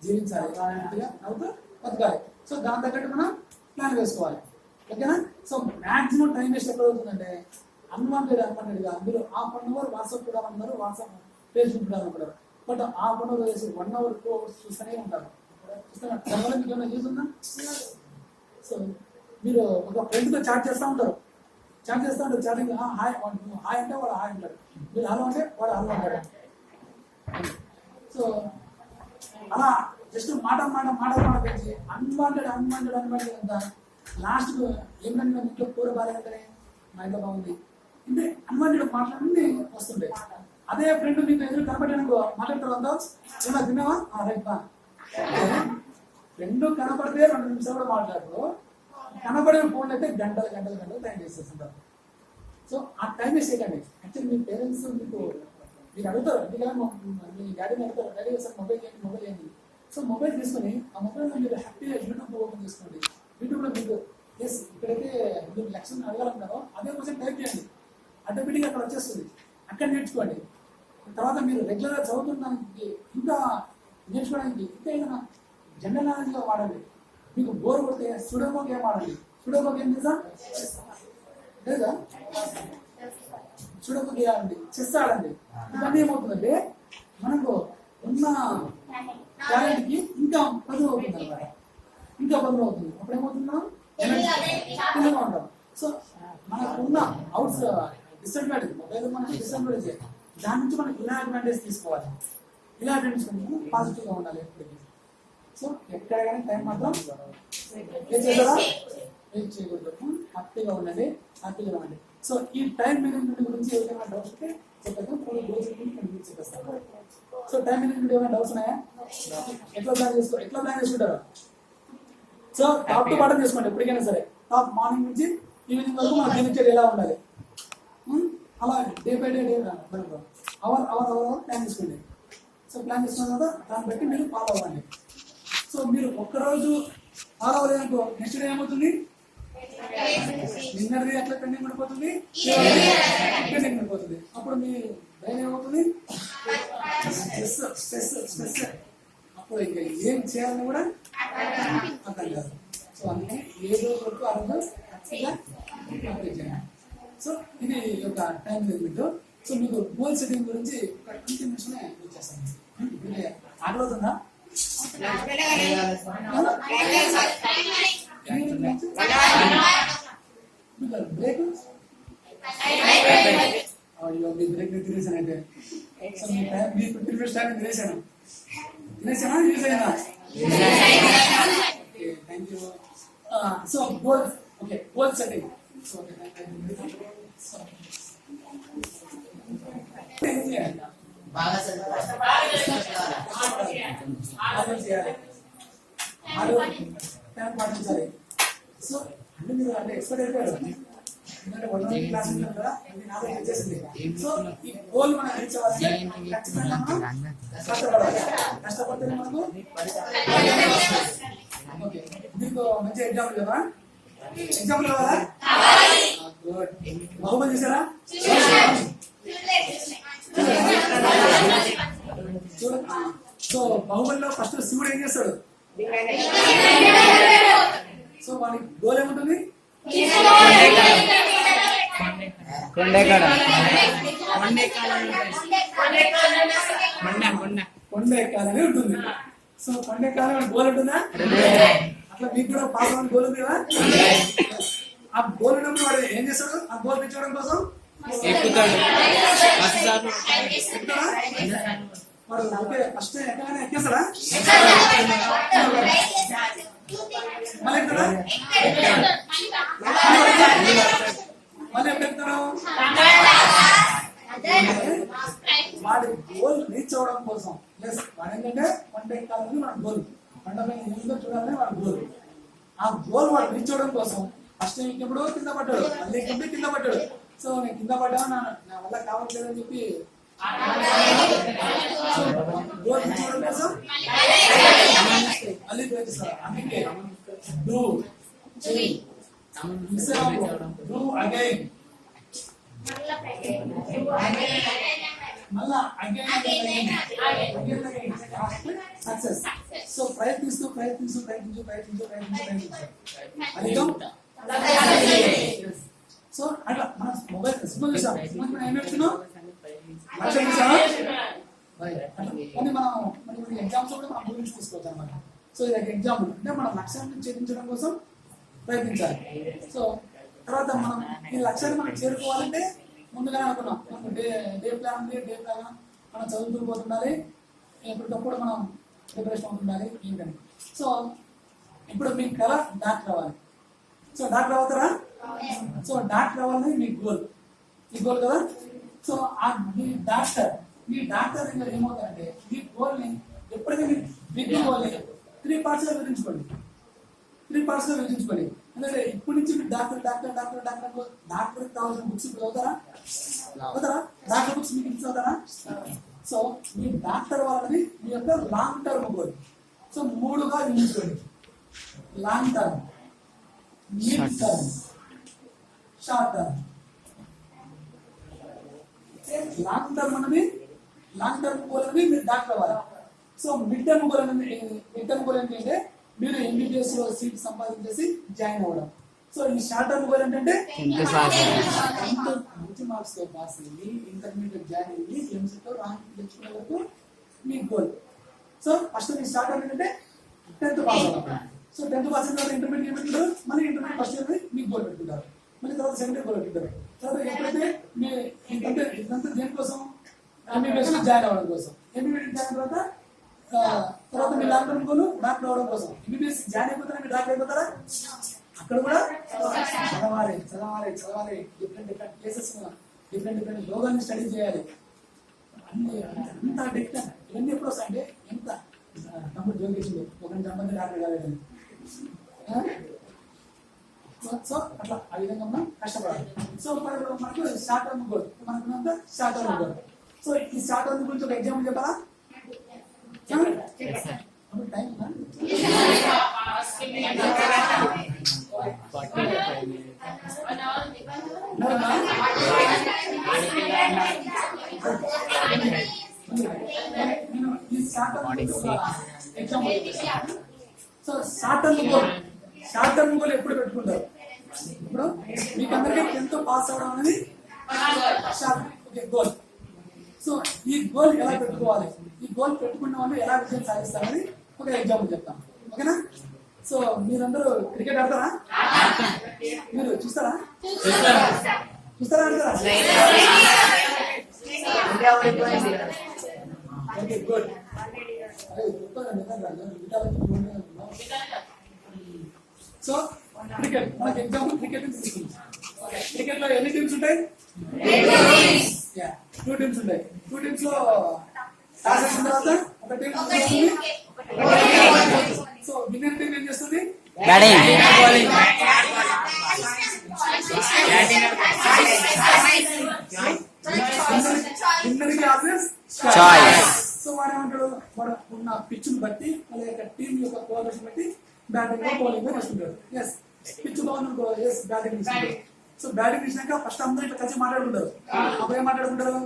జీవించాలి, హ్యాపీగా నవ్వుతూ బతకాలి. సో దాని తగ్గట్టు మనం ప్లాన్ వేసుకోవాలి. ఓకేనా? సో మ్యాక్సిమం టైం వేస్ట్ ఎక్కడ అవుతుందంటే అన్వాంటెడ్గా మీరు ½ అవర్ వాట్సాప్ కూడా ఉన్నారు, వాట్సాప్ ఫేస్బుక్ కూడా ఉంటారు. బట్ ½ అవర్ వేసి 1 hour 2 hours చూస్తూనే ఉంటారు. చూస్తున్నారు దానివల్ల మీకు ఏమైనా యూజ్ ఉందా? సో మీరు ఒక ఫ్రెండ్తో చాట్ చేస్తూ ఉంటారు, చాటింగ్ హాయ్ అంటే వాడు హాయ్ అంటాడు, మీరు హలో అంటే వాడు హలో అంటాడు. సో అలా జస్ట్ మాట పెంచి అన్వాంటెడ్ అంతా లాస్ట్కు ఏమన్నా ఇంట్లో కూర బాగాలేదంటే మా ఇంట్లో బాగుంది అంటే అన్వాంటెడ్ మాట్లాడి వస్తుంటాయి. అదే ఫ్రెండ్ మీకు ఎదురు కనపడడానికి మాట్లాడతారు, ఏమన్నా తిన్నావా రైట్ బా. ఫ్రెండ్ కనపడితే 2 నిమిషాలు కూడా మాట్లాడరు, కనపడే ఫోన్ అయితే గంటలు టైం వేస్ట్ చేస్తుంటారు. సో ఆ టైం వేస్ట్ చేయకండి. యాక్చువల్లీ మీ పేరెంట్స్ మీరు అడుగుతారు, ఎందుకంటే మీ డాడీని అడుగుతారు, డాడీ సార్ మొబైల్ చేయండి. సో మొబైల్ తీసుకొని ఆ మొబైల్లో మీరు హ్యాపీగా యూట్యూబ్ ఓపెన్ చేసుకోండి. యూట్యూబ్లో మీకు ఇక్కడైతే మీరు లక్ష్యం అడగాలన్నారో అదే క్వశ్చన్ టైప్ చేయండి, ఆటోమేటిక్గా అక్కడ వచ్చేస్తుంది. అక్కడ నేర్చుకోండి. తర్వాత మీరు రెగ్యులర్గా చదువుతున్నదానికి ఇంకా నేర్చుకోవడానికి ఇంకా ఏదైనా జనరల్ నాలెడ్జ్గా వాడండి. మీకు బోర్ కొడితే సుడోకో గేమ్ ఆడండి. సుడోకో గేమ్ తెలుసా? సుడోకో గేమ్ ఆడండి, చెస్ ఆడండి. ఇవన్నీ ఏమవుతుందంటే మనకు ఉన్న టాలెంట్ కి ఇంకా పదులు అవుతుంది అనమాట. ఇంకా పదులు అవుతుంది. అప్పుడు ఏమవుతున్నాం తెలివిగా ఉంటాం. సో మనకు ఉన్న అవుట్స్ డిసడ్వాంటేజ్ మొబైల్ మనకి డిసడ్వాంటేజ్, దాని నుంచి మనం ఇలా అడ్వాంటేజ్ తీసుకోవాలి. ఇలా అడ్వాంటేజ్ పాజిటివ్ గా ఉండాలి ఎప్పటికీ. సో ఎక్కడ కానీ టైం మాత్రం ఏం చేస్తారా వేస్ట్ చేయకూడదు. హ్యాపీగా ఉండండి, హ్యాపీగా ఉండండి. సో ఈ టైం మేనేజ్మెంట్ గురించి ఏదైనా డౌట్స్ ఉంటే చెప్పేద్దాం. చెప్పేస్తాను. సో టైం మేనేజ్మెంట్ ఏమైనా డౌట్స్ ఉన్నాయా? ఎట్లా ప్లాన్ చేసుకుంటారు? సో టాప్ టు బాటం చేసుకోండి ఎప్పటికైనా సరే. టాప్ మార్నింగ్ నుంచి ఈవినింగ్ వరకు మన దినచర్య ఎలా ఉండాలి, అలా day by day our plan చేసుకోండి. సో ప్లాన్ చేసుకున్న తర్వాత దాన్ని బట్టి మీరు ఫాలో అవ్వండి. సో మీరు ఒక్కరోజు ఫాలో అవ్వలేదనుకో నెక్స్ట్ డే ఏమవుతుంది? నిన్నది అట్లా పెండింగ్ పడిపోతుంది, పెండింగ్ పడిపోతుంది. అప్పుడు మీ బ్రెయిన్ ఏమవుతుంది? స్ట్రెస్. అప్పుడు ఇంకా ఏం చేయాలని కూడా అర్థం కాదు. సో అందుకని ఏదో వరకు అర్థం కంప్లీట్ చేయాలి. సో ఇది ఒక టైం మేనేజ్మెంట్. సో మీకు గోల్ సెట్టింగ్ గురించి ఒక 20 నిమిషమే వచ్చేస్తాను. ఆటవుతుందా? బ్రేక్ అయ్యో మీ బ్రేక్ తినేసాను అయితే. సో మీ 20 నిమిషం టైం తినేసాను. Thank you. So goal okay, goal setting. So బాగా పాటించాలి. సో అంటే మీరు అంటే ఎక్స్పర్ట్ అయిపోయారు. ఎందుకంటే 1 క్లాస్ కదా నాకు వచ్చేసింది. సో ఈ గోల్ మనం రీచ్ అవ్వాలంటే ఖచ్చితంగా మనం కష్టపడితే మనకు ఓకే. మీకు మంచి ఎగ్జాంపుల్ కదా, ఎగ్జాంపుల్ కావాలా? గుడ్. బాహుబలి చూసారా? చూడండి. సో బాహుబలిలో ఫస్ట్ శివుడు ఏం చేస్తాడు? సో వానికి గోల్ ఏముంటుంది? కొండ ఎక్కాలని ఉంటుంది. సో కొండ ఎక్కాలని గోల్ ఉంటుందా? అట్లా మీకు కూడా పాస్ అవ్వని గోల్ ఉంది కదా. ఆ గోల్ ఉన్నప్పుడు వాడు ఏం చేస్తాడు? ఆ గోల్ తెచ్చుకోవడం కోసం వాడు ఓకే ఫస్ట్ ఎక్కగానే ఎక్కేస్తాడా? మళ్ళీ ఎక్కుతాడా? మళ్ళీ ఎప్పుడు ఎక్కుతాడు? వాడి గోల్ రీచ్ అవ్వడం కోసం ప్లస్ వాడు ఏంటంటే కొండ ఎక్కాలని వాడి గోల్, కొండ పైన ఏదో చూడాలని వాడి గోల్. ఆ గోల్ వాడు రీచ్ అవ్వడం కోసం ఫస్ట్ ఎక్కినప్పుడు కింద పడ్డాడు, మళ్ళీ ఎక్కినప్పుడు కింద పడ్డాడు. సో నేను కింద పడ్డా నా వల్ల కావట్లేదని చెప్పి గోల్ రీచ్ అవ్వడం కోసం మళ్ళీ ప్రయత్నిస్తారు. అందుకే డూ డూ అగైన్ మళ్ళా అగైన్ సక్సెస్. సో ప్రయత్నిస్తూ సో అట్లా మనం మొబైల్ సినిమా చూసాం. మనం ఏం చెప్తున్నాం? లక్ష్యం చూసామా? కానీ మనం ఎగ్జామ్స్ కూడా మనం గురించి తీసుకోవచ్చు అన్నమాట. సో ఇది ఎగ్జాంపుల్ అంటే మనం లక్ష్యాన్ని ఛేదించడం కోసం ప్రయత్నించాలి. సో తర్వాత మనం ఈ లక్ష్యాన్ని మనం చేరుకోవాలంటే ముందుగానే అనుకున్నాం మనం డే ప్లాన్ మనం చదువుతూ పోతుండాలి, ఎప్పటికప్పుడు మనం ప్రిపరేషన్ అవుతుండాలి ఏంటని. సో ఇప్పుడు మీ కళ డాక్టర్ అవ్వాలి. సో డాక్టర్ అవుతారా? సో డాక్టర్ అవ్వాలని మీ గోల్, ఈ గోల్ కదా. సో మీ డాక్టర్ ఏమవుతారంటే మీ గోల్ని ఎప్పటికీ మీ గోల్ని 3 parts గా విభజించుకోండి. 3 parts గా విభజించుకోండి. ఎందుకంటే ఇప్పటి నుంచి మీరు డాక్టర్ కావాల్సిన బుక్స్ ఇప్పుడు అవుతారా? డాక్టర్ బుక్స్ మీకు ఇచ్చి అవుతారా? సో మీ డాక్టర్ వాళ్ళని మీ యొక్క లాంగ్ టర్మ్ గోల్. సో 3గా విభజించుకోండి. Long term, mid term, short term. Long term goal అనేది మీరు డాక్టర్ అవ్వాలి. సో మిడ్ టర్మ్ గోల్ ఏంటంటే మీరు MBBS లో సీట్ సంపాదించేసి జాయిన్ అవ్వడం. సో ఈ షార్ట్ టర్మ్ గోల్ ఏంటంటే మంచి మార్క్స్ తో పాస్ అయ్యి ఇంటర్మీడియట్ జాయిన్ అయ్యి ఎంసెట్ ర్యాంక్ తెచ్చుకునే వరకు మీ గోల్. సో ఫస్ట్ మీ స్టార్ట్ ఏంటంటే 10th పాస్ అవ్వాలి. సో 10th పాస్ అయిన తర్వాత ఇంటర్మీడియట్ పెట్టుకుంటారు, మళ్ళీ ఇంటర్మీడియట్ ఫస్ట్ ఇయర్ మీకు గోల్ పెట్టుకుంటారు, మళ్ళీ తర్వాత సెకండ్ ఇయర్ గోల్ పెట్టుకుంటారు. తర్వాత ఎప్పుడైతే మీ ఇదంతా దేనికోసం ఎంబీబీఎస్ జాయిన్ అవ్వడం కోసం. ఎంబీబీఎస్ జాయిన్ తర్వాత తర్వాత మీ లాంగ్ టర్మ్ గోల్ డాక్టర్ అవ్వడం కోసం. ఎంబీబీఎస్ జాయిన్ అయిపోతారా మీరు డాక్టర్ అయిపోతారా? అక్కడ కూడా చదవాలి చదవాలి చదవాలి. డిఫరెంట్ ప్లేసెస్ డిఫరెంట్ రోగాన్ని స్టడీ చేయాలి. అన్ని అంత డిఫరెంట్. ఇవన్నీ ఎప్పుడు వస్తాయంటే ఎంత తమ్ముడు జోగేసింది ఒకరిని సంబంధం డాక్టర్ కాలేదని. సో అట్లా ఆ విధంగా మనం కష్టపడాలి. సో మనకు షార్ట్ టర్మ్ గోల్, మనకు షార్ట్ టర్మ్ గోల్. సో ఈ షార్ట్ టర్మ్ గురించి ఒక ఎగ్జాంపుల్ చెప్పాలా? Time so short term goal ఎప్పుడు పెట్టుకుంటారు? ఇప్పుడు మీకు అందరికీ 10th పాస్ అవడం అనేది గోల్. సో ఈ గోల్ ఎలా పెట్టుకోవాలి, ఈ గోల్ పెట్టుకున్న వాళ్ళు ఎలా విజయం సాధిస్తారని ఒక ఎగ్జాంపుల్ చెప్తాం. ఓకేనా? సో మీరందరూ క్రికెట్ ఆడతారా? మీరు చూస్తారా ఆడతారా? Okay good. సో క్రికెట్ మనకి ఎగ్జాంపుల్ క్రికెట్ తీసుకుంటాం. క్రికెట్ లో ఎన్ని టీమ్స్ ఉంటాయి? 2 టీమ్స్ ఉంటాయి. 2 టీమ్స్ లో టాస్ అయిన తర్వాత ఒక టీం సో విన్నర్ టీం ఏం చేస్తుంది? సో వాడు ఏమంటాడు, వాడు ఉన్న పిచ్ బట్టి వాళ్ళ యొక్క టీం యొక్క కోఆర్డినేషన్ బట్టి బ్యాటింగ్ బౌలింగ్ వేసుకుంటాడు. ఎస్ పిచ్ బాగుంది, ఎస్ బ్యాటింగ్ తీసుకుంటాడు. సో బ్యాటింగ్ ఇచ్చినాక ఫస్ట్ అందరూ ఇట్లా కలిసి మాట్లాడుకుంటారు. అప్పుడు ఏం మాట్లాడుకుంటారు?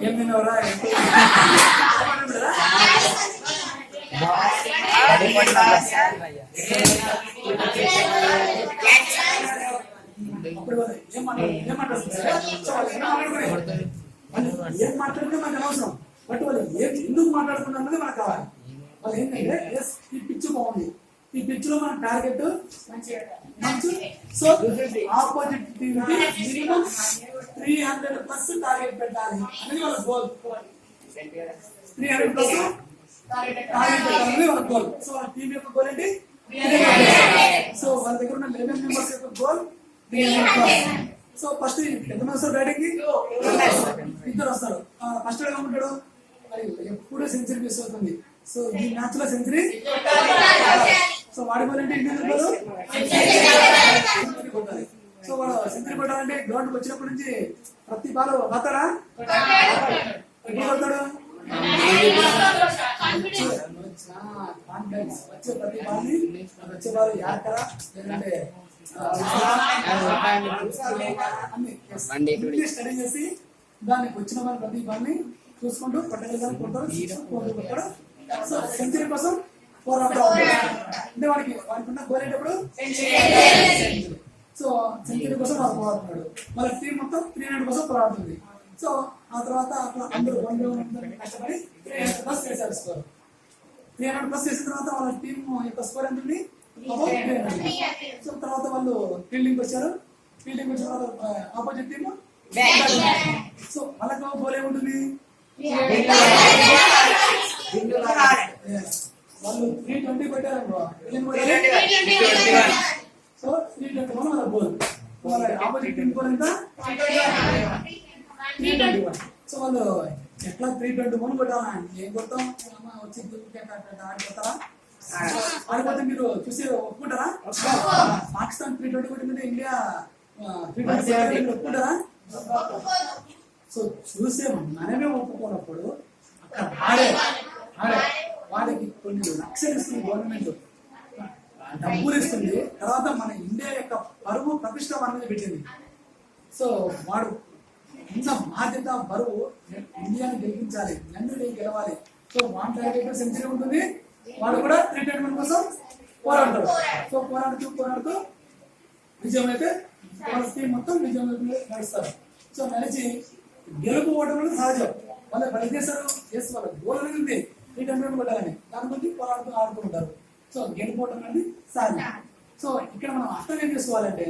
ఏం తిన్నావురా? మాట్లాడుకుంటారా? అప్పుడు ఏం మాట్లాడుకుంటే మనకు అనవసరం, బట్ వాళ్ళు ఎందుకు మాట్లాడుకుంటారు అన్నది మనకు కావాలి. వాళ్ళు ఏంటంటే ఎస్ ఈ పిచ్ బాగుంది, ఈ పిచ్ లో మన టార్గెట్ మంచి. సో ఆపోజిట్ టీమ్ కి మినిమం 300+ టార్గెట్ పెట్టాలి అనేది వాళ్ళ గోల్. 300+ టార్గెట్ పెట్టాలని వాళ్ళ గోల్. సో వాళ్ళ టీం యొక్క గోల్ ఏంటి? సో వాళ్ళ దగ్గర ఉన్న 11 మెంబర్స్ యొక్క గోల్ 300+. సో ఫస్ట్ ఎంతమంది వస్తారు బ్యాటింగ్ కి? 2 వస్తారు. ఫస్ట్ ఎలా ఉంటాడు? ఎప్పుడు సెంచరీ మిస్ అవుతుంది. సో ఈ మ్యాచ్ లో సెంచరీ. సో వాడి గోల్ అంటే ఇండియన్. సో వాడు సెంచరీ కొట్టాలంటే గ్రౌండ్ కి వచ్చినప్పటి నుంచి ప్రతి బాల్ వస్తాడా? ఎప్పుడు కొడతాడు? కాన్ఫిడెన్స్ వచ్చే ప్రతి బాల్ ని వచ్చే బాల్ యాకరా ఏంటంటే స్టడీ చేసి దానికి వచ్చిన వాళ్ళ ప్రతి బాల్ ని చూసుకుంటూ కొట్టగలిగారు, కొట్టాడు. సో సెంచరీ కోసం పోరాడుతూ అంటే వాడికి ఉన్న గోల్ ఏంటప్పుడు సో సెంచరీ కోసం వాడు పోరాడుతున్నాడు. వాళ్ళ టీం మొత్తం 300 కోసం పోరాడుతుంది. సో ఆ తర్వాత అట్లా అందరూ 100 కష్టపడి 300+ చేశారు స్కోర్. 300+ చేసిన తర్వాత వాళ్ళ టీం యొక్క స్కోర్ ఎంత ఉంది? సో తర్వాత వాళ్ళు ఫీల్డింగ్ వచ్చారు. ఫీల్డింగ్ వచ్చిన తర్వాత ఆపోజిట్ టీమ్ సో వాళ్ళకి గోల్ ఏముంటుంది? వాళ్ళు 320 కొట్టారు. సో 321 వాళ్ళ గోల్. వాళ్ళ ఆపోజిట్ టీమ్ గోల్ ఎంత? 321. సో వాళ్ళు ఎట్లా 321 కొట్టాలని ఏం కొడతాం? వచ్చి ఆడిపోతారా? ఆడిపోతే మీరు చూసి ఒప్పుకుంటారా? పాకిస్తాన్ 320 కొట్టిందంటే ఇండియా 320 ఒప్పుకుంటారా? సో చూసే మనమే ఒప్పుకున్నప్పుడు అక్కడ ఆడే వాడికి కొన్ని లక్షలు ఇస్తుంది గవర్నమెంట్, డబ్బులు ఇస్తుంది. తర్వాత మన ఇండియా యొక్క పరువు ప్రతిష్ట మన మీద పెట్టింది. సో వాడు ఉన్న బాధ్యత బరువు ఇండియాని గెలిపించాలి, నన్ను గెలవాలి. సో వాడి టార్గెట్ సెంచరీ ఉంటుంది. వాడు కూడా 321 కోసం పోరాడతాడు. సో పోరాడుతూ విజయం అయితే వాళ్ళ టీం మొత్తం విజయం నడుస్తారు. సో నడిచి గెలుపు ఓటములు సహజం. వాళ్ళు పని చేస్తారు, ఎస్ వాళ్ళ గోల్ అనేది ఉంది 300 కొట్టాలని, దాని గురించి ఆడుకుంటారు. సో గెలిపోవటం అనేది సాధ్యం. సో ఇక్కడ మనం అర్థం ఏం చేసుకోవాలంటే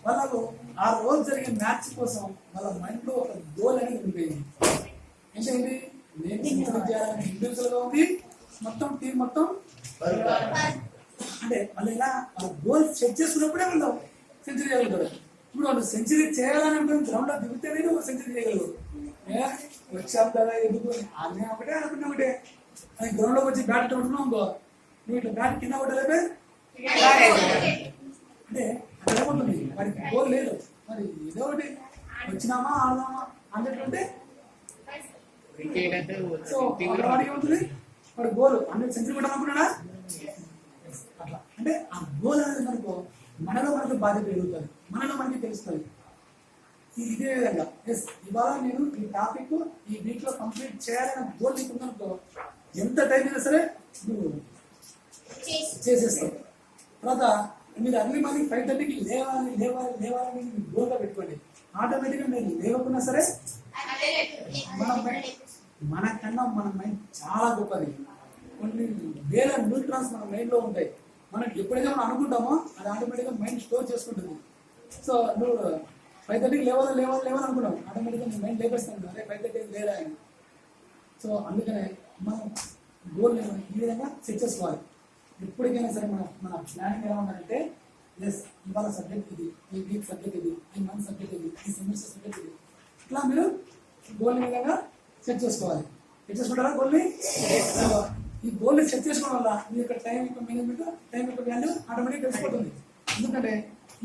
వాళ్ళకు ఆ రోజు జరిగే మ్యాచ్ కోసం వాళ్ళ మైండ్ లో ఒక గోల్ అనేది ఉంటుంది. ఏంటంటే నేను సెంచరీ చేయాలని ఇండివిజువల్ గా ఉంది, మొత్తం టీం మొత్తం అంటే వాళ్ళు ఇలా వాళ్ళ గోల్ సెట్ చేసుకున్నప్పుడే వాళ్ళు సెంచరీ చేయగలుగుతారు. ఇప్పుడు వాళ్ళు సెంచరీ చేయాలని అనుకుని గ్రౌండ్ లో దిగితేనే ఒక సెంచరీ చేయగలరు. వచ్చాం కదా ఎందుకు అన్నీ ఒకటే అనుకున్నా ఒకటే, అది గ్రౌండ్ లోకి వచ్చి బ్యాట్ ఉంటున్నావు ఇంకో నువ్వు ఇట్లా బ్యాట్ కింద కొట్టలేపే అంటే అక్కడ ఏముంటుంది వాడికి గోల్ లేదు. మరి ఏదో ఒకటి వచ్చినామా ఆడదామా అన్నట్టుంటే సో వాడికి ఏమవుతుంది, వాడు గోల్ 100 సెంచరీ కొట్టాలనుకున్నాడా అట్లా. అంటే ఆ గోల్ అనేది మనకు మనకు బాధ్యత పెరుగుతుంది, మనలో మనకి తెలుస్తుంది. ఇదే విధంగా ఎస్ ఇవాళ నేను ఈ టాపిక్ ఈ వీక్ లో కంప్లీట్ చేయాలని గోల్ నీకు ఉందనుకో ఎంత టైం అయినా సరే నువ్వు చేసేస్తావు. తర్వాత మీరు అర్లీ మార్నింగ్ 5:30కి లేవాలని గోల్గా పెట్టుకోండి. ఆటోమేటిక్గా మీరు లేవకున్నా సరే మనకన్నా మన మైండ్ చాలా గొప్పది. కొన్ని వేల న్యూట్రాన్స్ మన మైండ్లో ఉంటాయి. మనం ఎప్పుడైతే మనం అనుకుంటామో అది ఆటోమేటిక్గా మైండ్ స్టోర్ చేసుకుంటుంది. సో నువ్వు 5:30కి లేవాలి అనుకున్నావు, ఆటోమేటిక్గా నీ మైండ్ లేపేస్తాను అదే 5:30 లేదా అని. సో అందుకనే మనం గోల్ ఈ విధంగా సెట్ చేసుకోవాలి. ఎప్పటికైనా సరే మన ప్లానింగ్ ఎలా ఉండాలంటే ఎస్ ఇవాళ సబ్జెక్ట్ ఇది, ఈ వీక్ సబ్జెక్ట్ ఇది, ఈ మంత్ సబ్జెక్ట్ ఇది, ఈ సెమిస్టర్ సబ్జెక్ట్ ఇది, ఇట్లా మీరు గోల్ని విధంగా సెట్ చేసుకోవాలి. సెట్ చేసుకుంటారా గోల్ని? ఈ గోల్ని సెట్ చేసుకోవడం వల్ల మీ యొక్క టైం యొక్క మేనేజ్మెంట్, టైం యొక్క వాల్యూ ఆటోమేటిక్ తెలిసిపోతుంది. ఎందుకంటే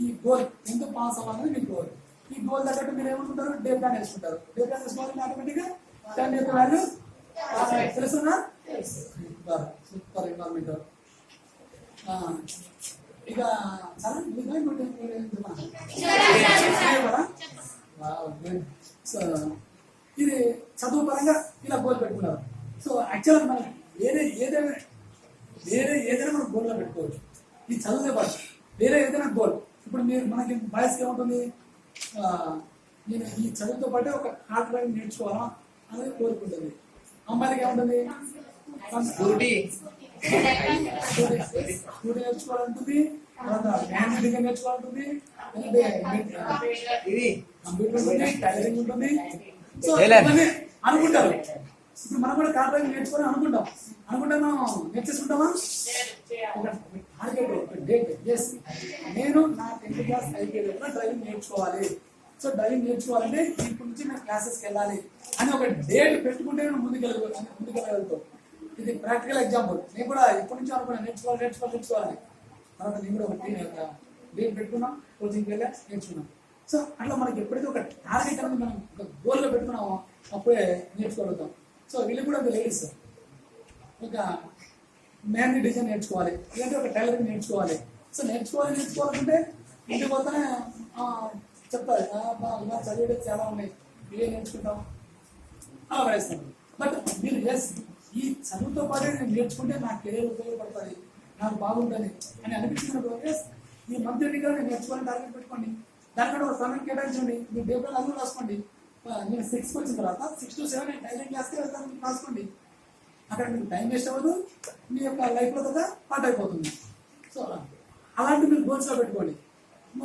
ఈ గోల్ ఎందుకు పాస్ అవ్వాలని మీ గోల్. ఈ గోల్ తగ్గట్టు మీరు ఏమనుకుంటారు, డే ప్లాన్ వేసుకుంటారు. డే ప్లాన్ వేసుకోవాలంటే ఆటోమేటిక్గా టైం యొక్క వాల్యూ తెలుస్తుందా? Super environment. ఇక చాలా ఇది చదువు పరంగా ఇలా గోల్ పెట్టుకున్నారు. సో యాక్చువల్గా మనం ఏదైనా మనం గోల్లో పెట్టుకోవచ్చు. ఈ చదువుతే పాటు వేరే ఏదైనా గోల్. ఇప్పుడు మనకి బాయ్స్కి ఏముంటుంది, నేను ఈ చదువుతో పాటే ఒక కార్ డ్రైవింగ్ నేర్చుకోవాలా అనేది కోరుకుంటుంది. అమ్మాయిలకి ఏముంటుంది, స్కూటీ నేర్చుకోవాలంటుంది, తర్వాత మ్యాథ్స్ డిగ్రీ నేర్చుకోవాలంటుంది, కంప్యూటర్ ఉంటుంది, టైలరింగ్ ఉంటుంది. సో అనుకుంటారు. ఇప్పుడు మనం కూడా కార్ డ్రైవింగ్ నేర్చుకోవాలని అనుకుంటాం మనం నేర్చేసుకుంటామా? డేట్ ఎస్ నేను నా 10th క్లాస్ అయిపోయేది డ్రైవింగ్ నేర్చుకోవాలి. సో డ్రైవింగ్ నేర్చుకోవాలంటే ఇప్పటి నుంచి నేను క్లాసెస్కి వెళ్ళాలి అని ఒక డేట్ పెట్టుకుంటే నేను ముందుకెళ్ళగలుగుతాం. ఇది ప్రాక్టికల్ ఎగ్జాంపుల్. నేను కూడా ఇప్పటి నుంచి అనుకున్నాను నేర్చుకోవాలని. తర్వాత నేను కూడా ఒక డేట్ పెట్టుకున్నాం, కోచింగ్కి వెళ్ళా నేర్చుకున్నాం. సో అట్లా మనకి ఎప్పుడైతే ఒక టార్గెట్ అనేది మనం ఒక గోల్గా పెట్టుకున్నామో అప్పుడే నేర్చుకోగలుగుతాం. సో వీళ్ళు కూడా లేడీస్ ఒక మెహందీ డిజైన్ నేర్చుకోవాలి, లేదంటే ఒక టైలరింగ్ నేర్చుకోవాలి. సో నేర్చుకోవాలంటే ఇంటికి పోతానే చెప్తారు ఇలా చదివేది చాలా ఉన్నాయి, ఇవే నేర్చుకుంటాం అలా వేస్తాం. బట్ మీరు ఎస్ ఈ చదువుతో పాటు నేను నేర్చుకుంటే నా కెరీర్ ఉపయోగపడుతుంది, నాకు బాగుంటుంది అని అనిపించినప్పుడు ఎస్ ఈ మంత్ ఎండింగ్గా నేను నేర్చుకోవాలని టార్గెట్ పెట్టుకోండి. దానికంటే ఒక సమయం కేటాయించండి. మీరు డేబుల్ అందులో రాసుకోండి. నేను 6కి వచ్చిన తర్వాత 6 to 7 నేను టైలరింగ్ క్లాస్కి వెళ్తాను రాసుకోండి. అక్కడ మీకు టైం వేస్ట్ అవ్వదు, మీ యొక్క లైఫ్లో కదా పార్ట్ అయిపోతుంది. సో అలాంటి మీరు గోల్స్లో పెట్టుకోండి.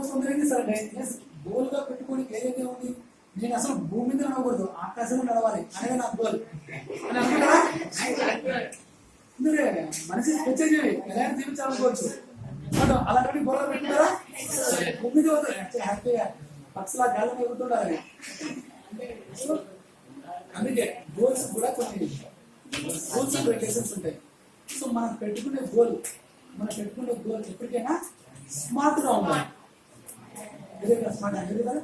కొందరు ఏం చేస్తారంటే ఎస్ గోల్గా పెట్టుకోండి ఏదైతే ఉంది, నేను అసలు భూమి మీద నడవకూడదు ఆకాశంలో నడవాలి అనేది నా గోల్ అని అనుకుంటారా? ఎందుకంటే మనిషి స్పెషల్ ఎలా జీవించాలనుకోవచ్చు. బట్ అలాంటి గోల్గా పెట్టుకుంటారా? భూమి మీద హ్యాపీగా పక్షులా గాలి ఎగురుతుండాలని. అందుకే గోల్స్ కూడా కొన్ని రూల్స్ అండ్ రెగ్యులేషన్స్ ఉంటాయి. సో మనం పెట్టుకునే గోల్ ఎప్పటికైనా స్మార్ట్గా ఉండాలి. స్మార్ట్ అంటే కదా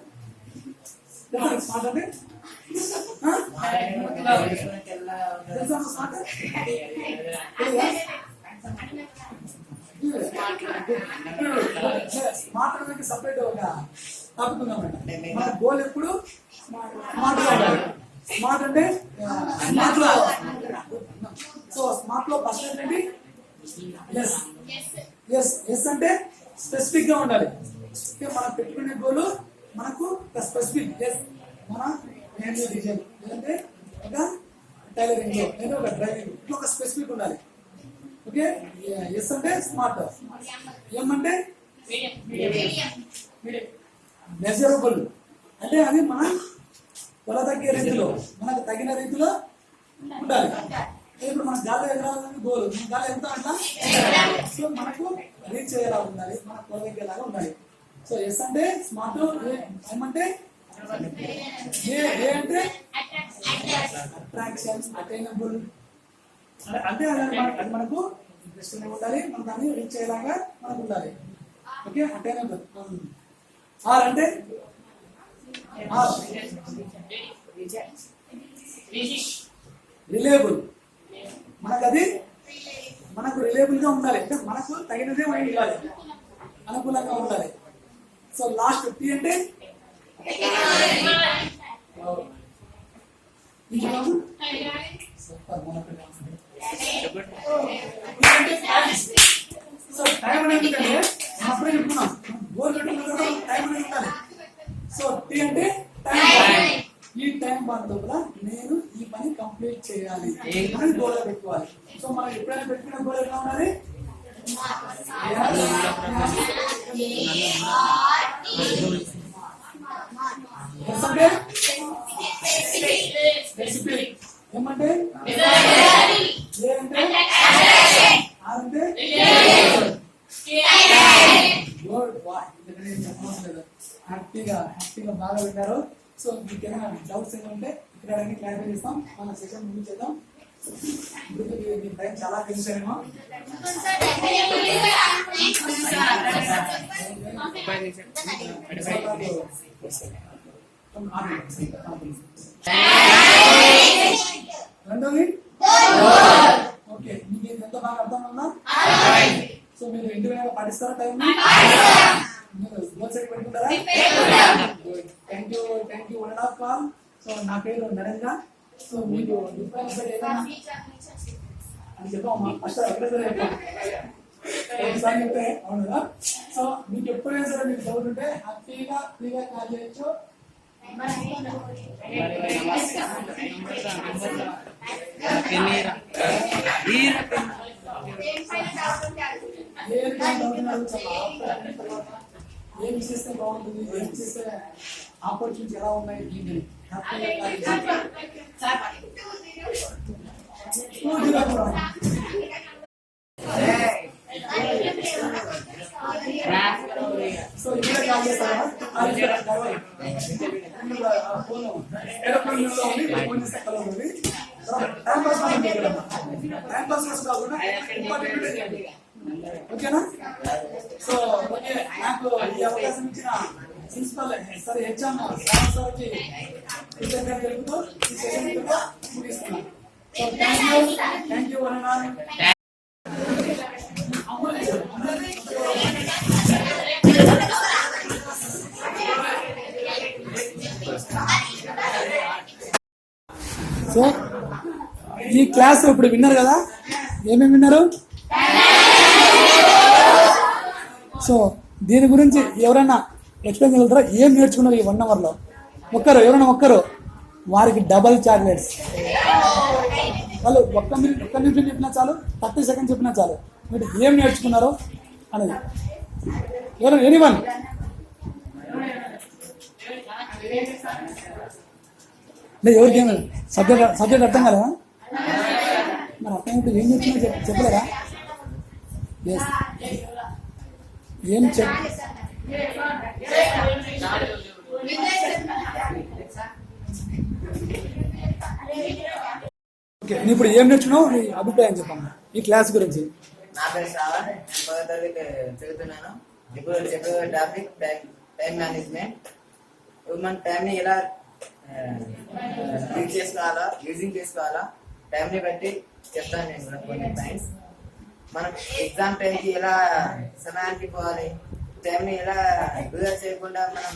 స్మార్ట్ అంటే తెలుసా స్మార్ట్ స్మార్ట్ అనేది సపరేట్ ఒక టాపిక్ ఉందన్నమాట. మన గోల్ ఎప్పుడు స్మార్ట్గా ఉండాలి. స్మార్ట్ అంటే స్మార్ట్లో సో స్మార్ట్లో ఫస్ట్ ఏంటంటే ఎస్ అంటే స్పెసిఫిక్ గా ఉండాలి. మనం పెట్టుకునే గోల్ మనకు స్పెసిఫిక్ ఎస్ మన మెహందీ డిజైన్ లేదంటే ఒక టైలరింగ్ లో లేదా ఒక డ్రైవింగ్ ఇట్లా ఒక స్పెసిఫిక్ ఉండాలి. ఓకే, ఎస్ అంటే స్మార్ట్, ఎం అంటే మెజరబుల్, అంటే అది మన కొలతగ్గే రీతిలో మనకు తగిన రీతిలో ఉండాలి. ఇప్పుడు మన గాలి ఎగరాలని గోల్, మన గాలి ఎంత అంట, సో మనకు రీచ్ అయ్యేలా ఉండాలి, మన కొలతగ్గేలాగా ఉండాలి. సో ఎస్ అంటే స్మార్ట్, ఏమంటే ఏ అంటే అట్రాక్షన్, అటైనబుల్, అంటే అది మనకు ఇంట్రెస్టింగ్ ఉండాలి, మనం దాన్ని రీచ్ అయ్యేలాగా మనకు ఉండాలి. Okay, attainable. ఆర్ అంటే రిలయబుల్, మనకు రిలయబుల్ గా ఉండాలి, అంటే మనకు తగినదే మనకి ఉండాలి, అనుకూలంగా ఉండాలి. సో లాస్ట్ టీ అంటే సో టైం అనేది అప్పుడే చెప్పుకున్నాం, గోల్ పెట్టుకున్న టైం అనేది ఉండాలి. సో టీ అంటే టైం, ఈ టైం బాండ్ లోపల నేను ఈ పని కంప్లీట్ చేయాలి అని గోల్ పెట్టుకోవాలి. సో మనం ఎప్పుడైనా పెట్టుకున్న గోల్ ఎట్లా ఉండాలి, ఏమంటే హ్యాపీగా బాగా విన్నారు. సో మీకు ఏమైనా డౌట్స్ ఏమైనా ఉంటే ఇక్కడ క్లారిఫై చేస్తాం, మన సెషన్ ముగించేద్దాం. మీ టైం చాలా పెంచారేమో. రెండోది ఓకే, మీకు ఎంత బాగా అర్థం ఉందా? సో మీరు ఇంటి మీద పాటిస్తారా టైం? పెట్టుకుంటారా? Thank you 1.5 call. సో నా పేరు నరేంద్ర. సో మీకు అని చెప్పమ్మా ఫస్ట్ ఎక్కడ ఒకసారి చెప్తే అవును కదా. సో మీకు ఎప్పుడైనా సరే మీకు డౌట్ ఉంటే హ్యాపీగా ఫ్రీగా కాల్ చేయొచ్చు. ఏం చేస్తే బాగుంటుంది, ఏం చేస్తే ఆపర్చునిటీ ఎలా ఉన్నాయి, సో ఇక్కడ కాల్ చేస్తారా? ఫోన్ చేస్తే కలవదు. టైం పాస్ కాకుండా ఓకేనా? సో ఓకే, నాకు ఈ అవకాశం ఇచ్చిన ప్రిన్సిపల్ సార్ హెచ్ఎం సార్కి కృతజ్ఞతలు తెలుపుతూ ఈ సెషన్ ముగిస్తున్నాను. సో థ్యాంక్ యూ సో ఈ క్లాస్ ఇప్పుడు విన్నారు కదా, ఏమేమి విన్నారు? సో దీని గురించి ఎవరైనా ఎక్స్ప్లెయిన్ చేయగలుగుతారా? ఏం నేర్చుకున్నారు ఈ 1 అవర్లో? ఎవరైనా ఒక్కరు వారికి డబల్ చాక్లెట్స్. వాళ్ళు ఒక్క నిమిషం చెప్పినా చాలు, 30 సెకండ్స్ చెప్పినా చాలు, మీరు ఏం నేర్చుకున్నారో అనేది. ఎవరు ఎనీవన్? ఎవరికి ఏమి సబ్జెక్ట్ అర్థం కదా? మరి అర్థమైతే ఏం నేర్చుకున్నా చెప్పలేదా? ఎస్, ఏం ఓకే, నేను ఇప్పుడు ఏం నేర్చుకున్నావు, నీ అభిప్రాయం చెప్పమ్మా ఈ క్లాస్ గురించి. నా పేరు శ్రావణ్, నేను 10వ తరగతి చదువుతున్నాను. ఇప్పుడు చెప్పే టాపిక్ టైం మేనేజ్మెంట్. మన టైంని ఎలా యూజింగ్ చేసుకోవాలా టైంని బట్టి చెప్తాను నేను కూడా కొన్ని పాయింట్స్. మనం ఎగ్జామ్ టైంకి ఎలా సమయానికి పోవాలి, టైంని ఎలా వృధా చేయకుండా మనం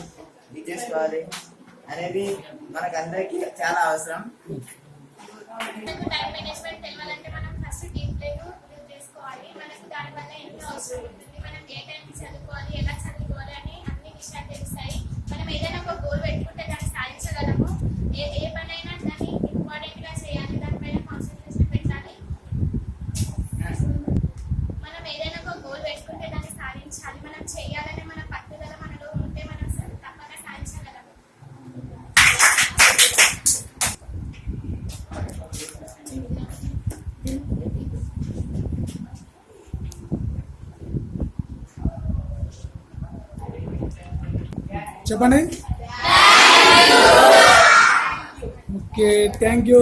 ఇది చేసుకోవాలి అనేది మనకు అందరికీ చాలా అవసరం. టైం మేనేజ్మెంట్ తెలియాలంటే మనం ఫస్ట్ టీమ్ ప్లేను యూజ్ చేసుకోవాలి. మనకు దానివల్ల ఎంతో అవసరం ఉంటుంది. మనం ఏ టైంకి చదువుకోవాలి, ఎలా చదువుకోవాలి అని అన్ని విషయాలు తెలుస్తాయి. మనం ఏదైనా ఒక గోల్ పెట్టుకుంటే దాన్ని సాధించగలము. ఏ పనైనా దాన్ని ఇంపార్టెంట్ చెప్పండి. Okay, thank you.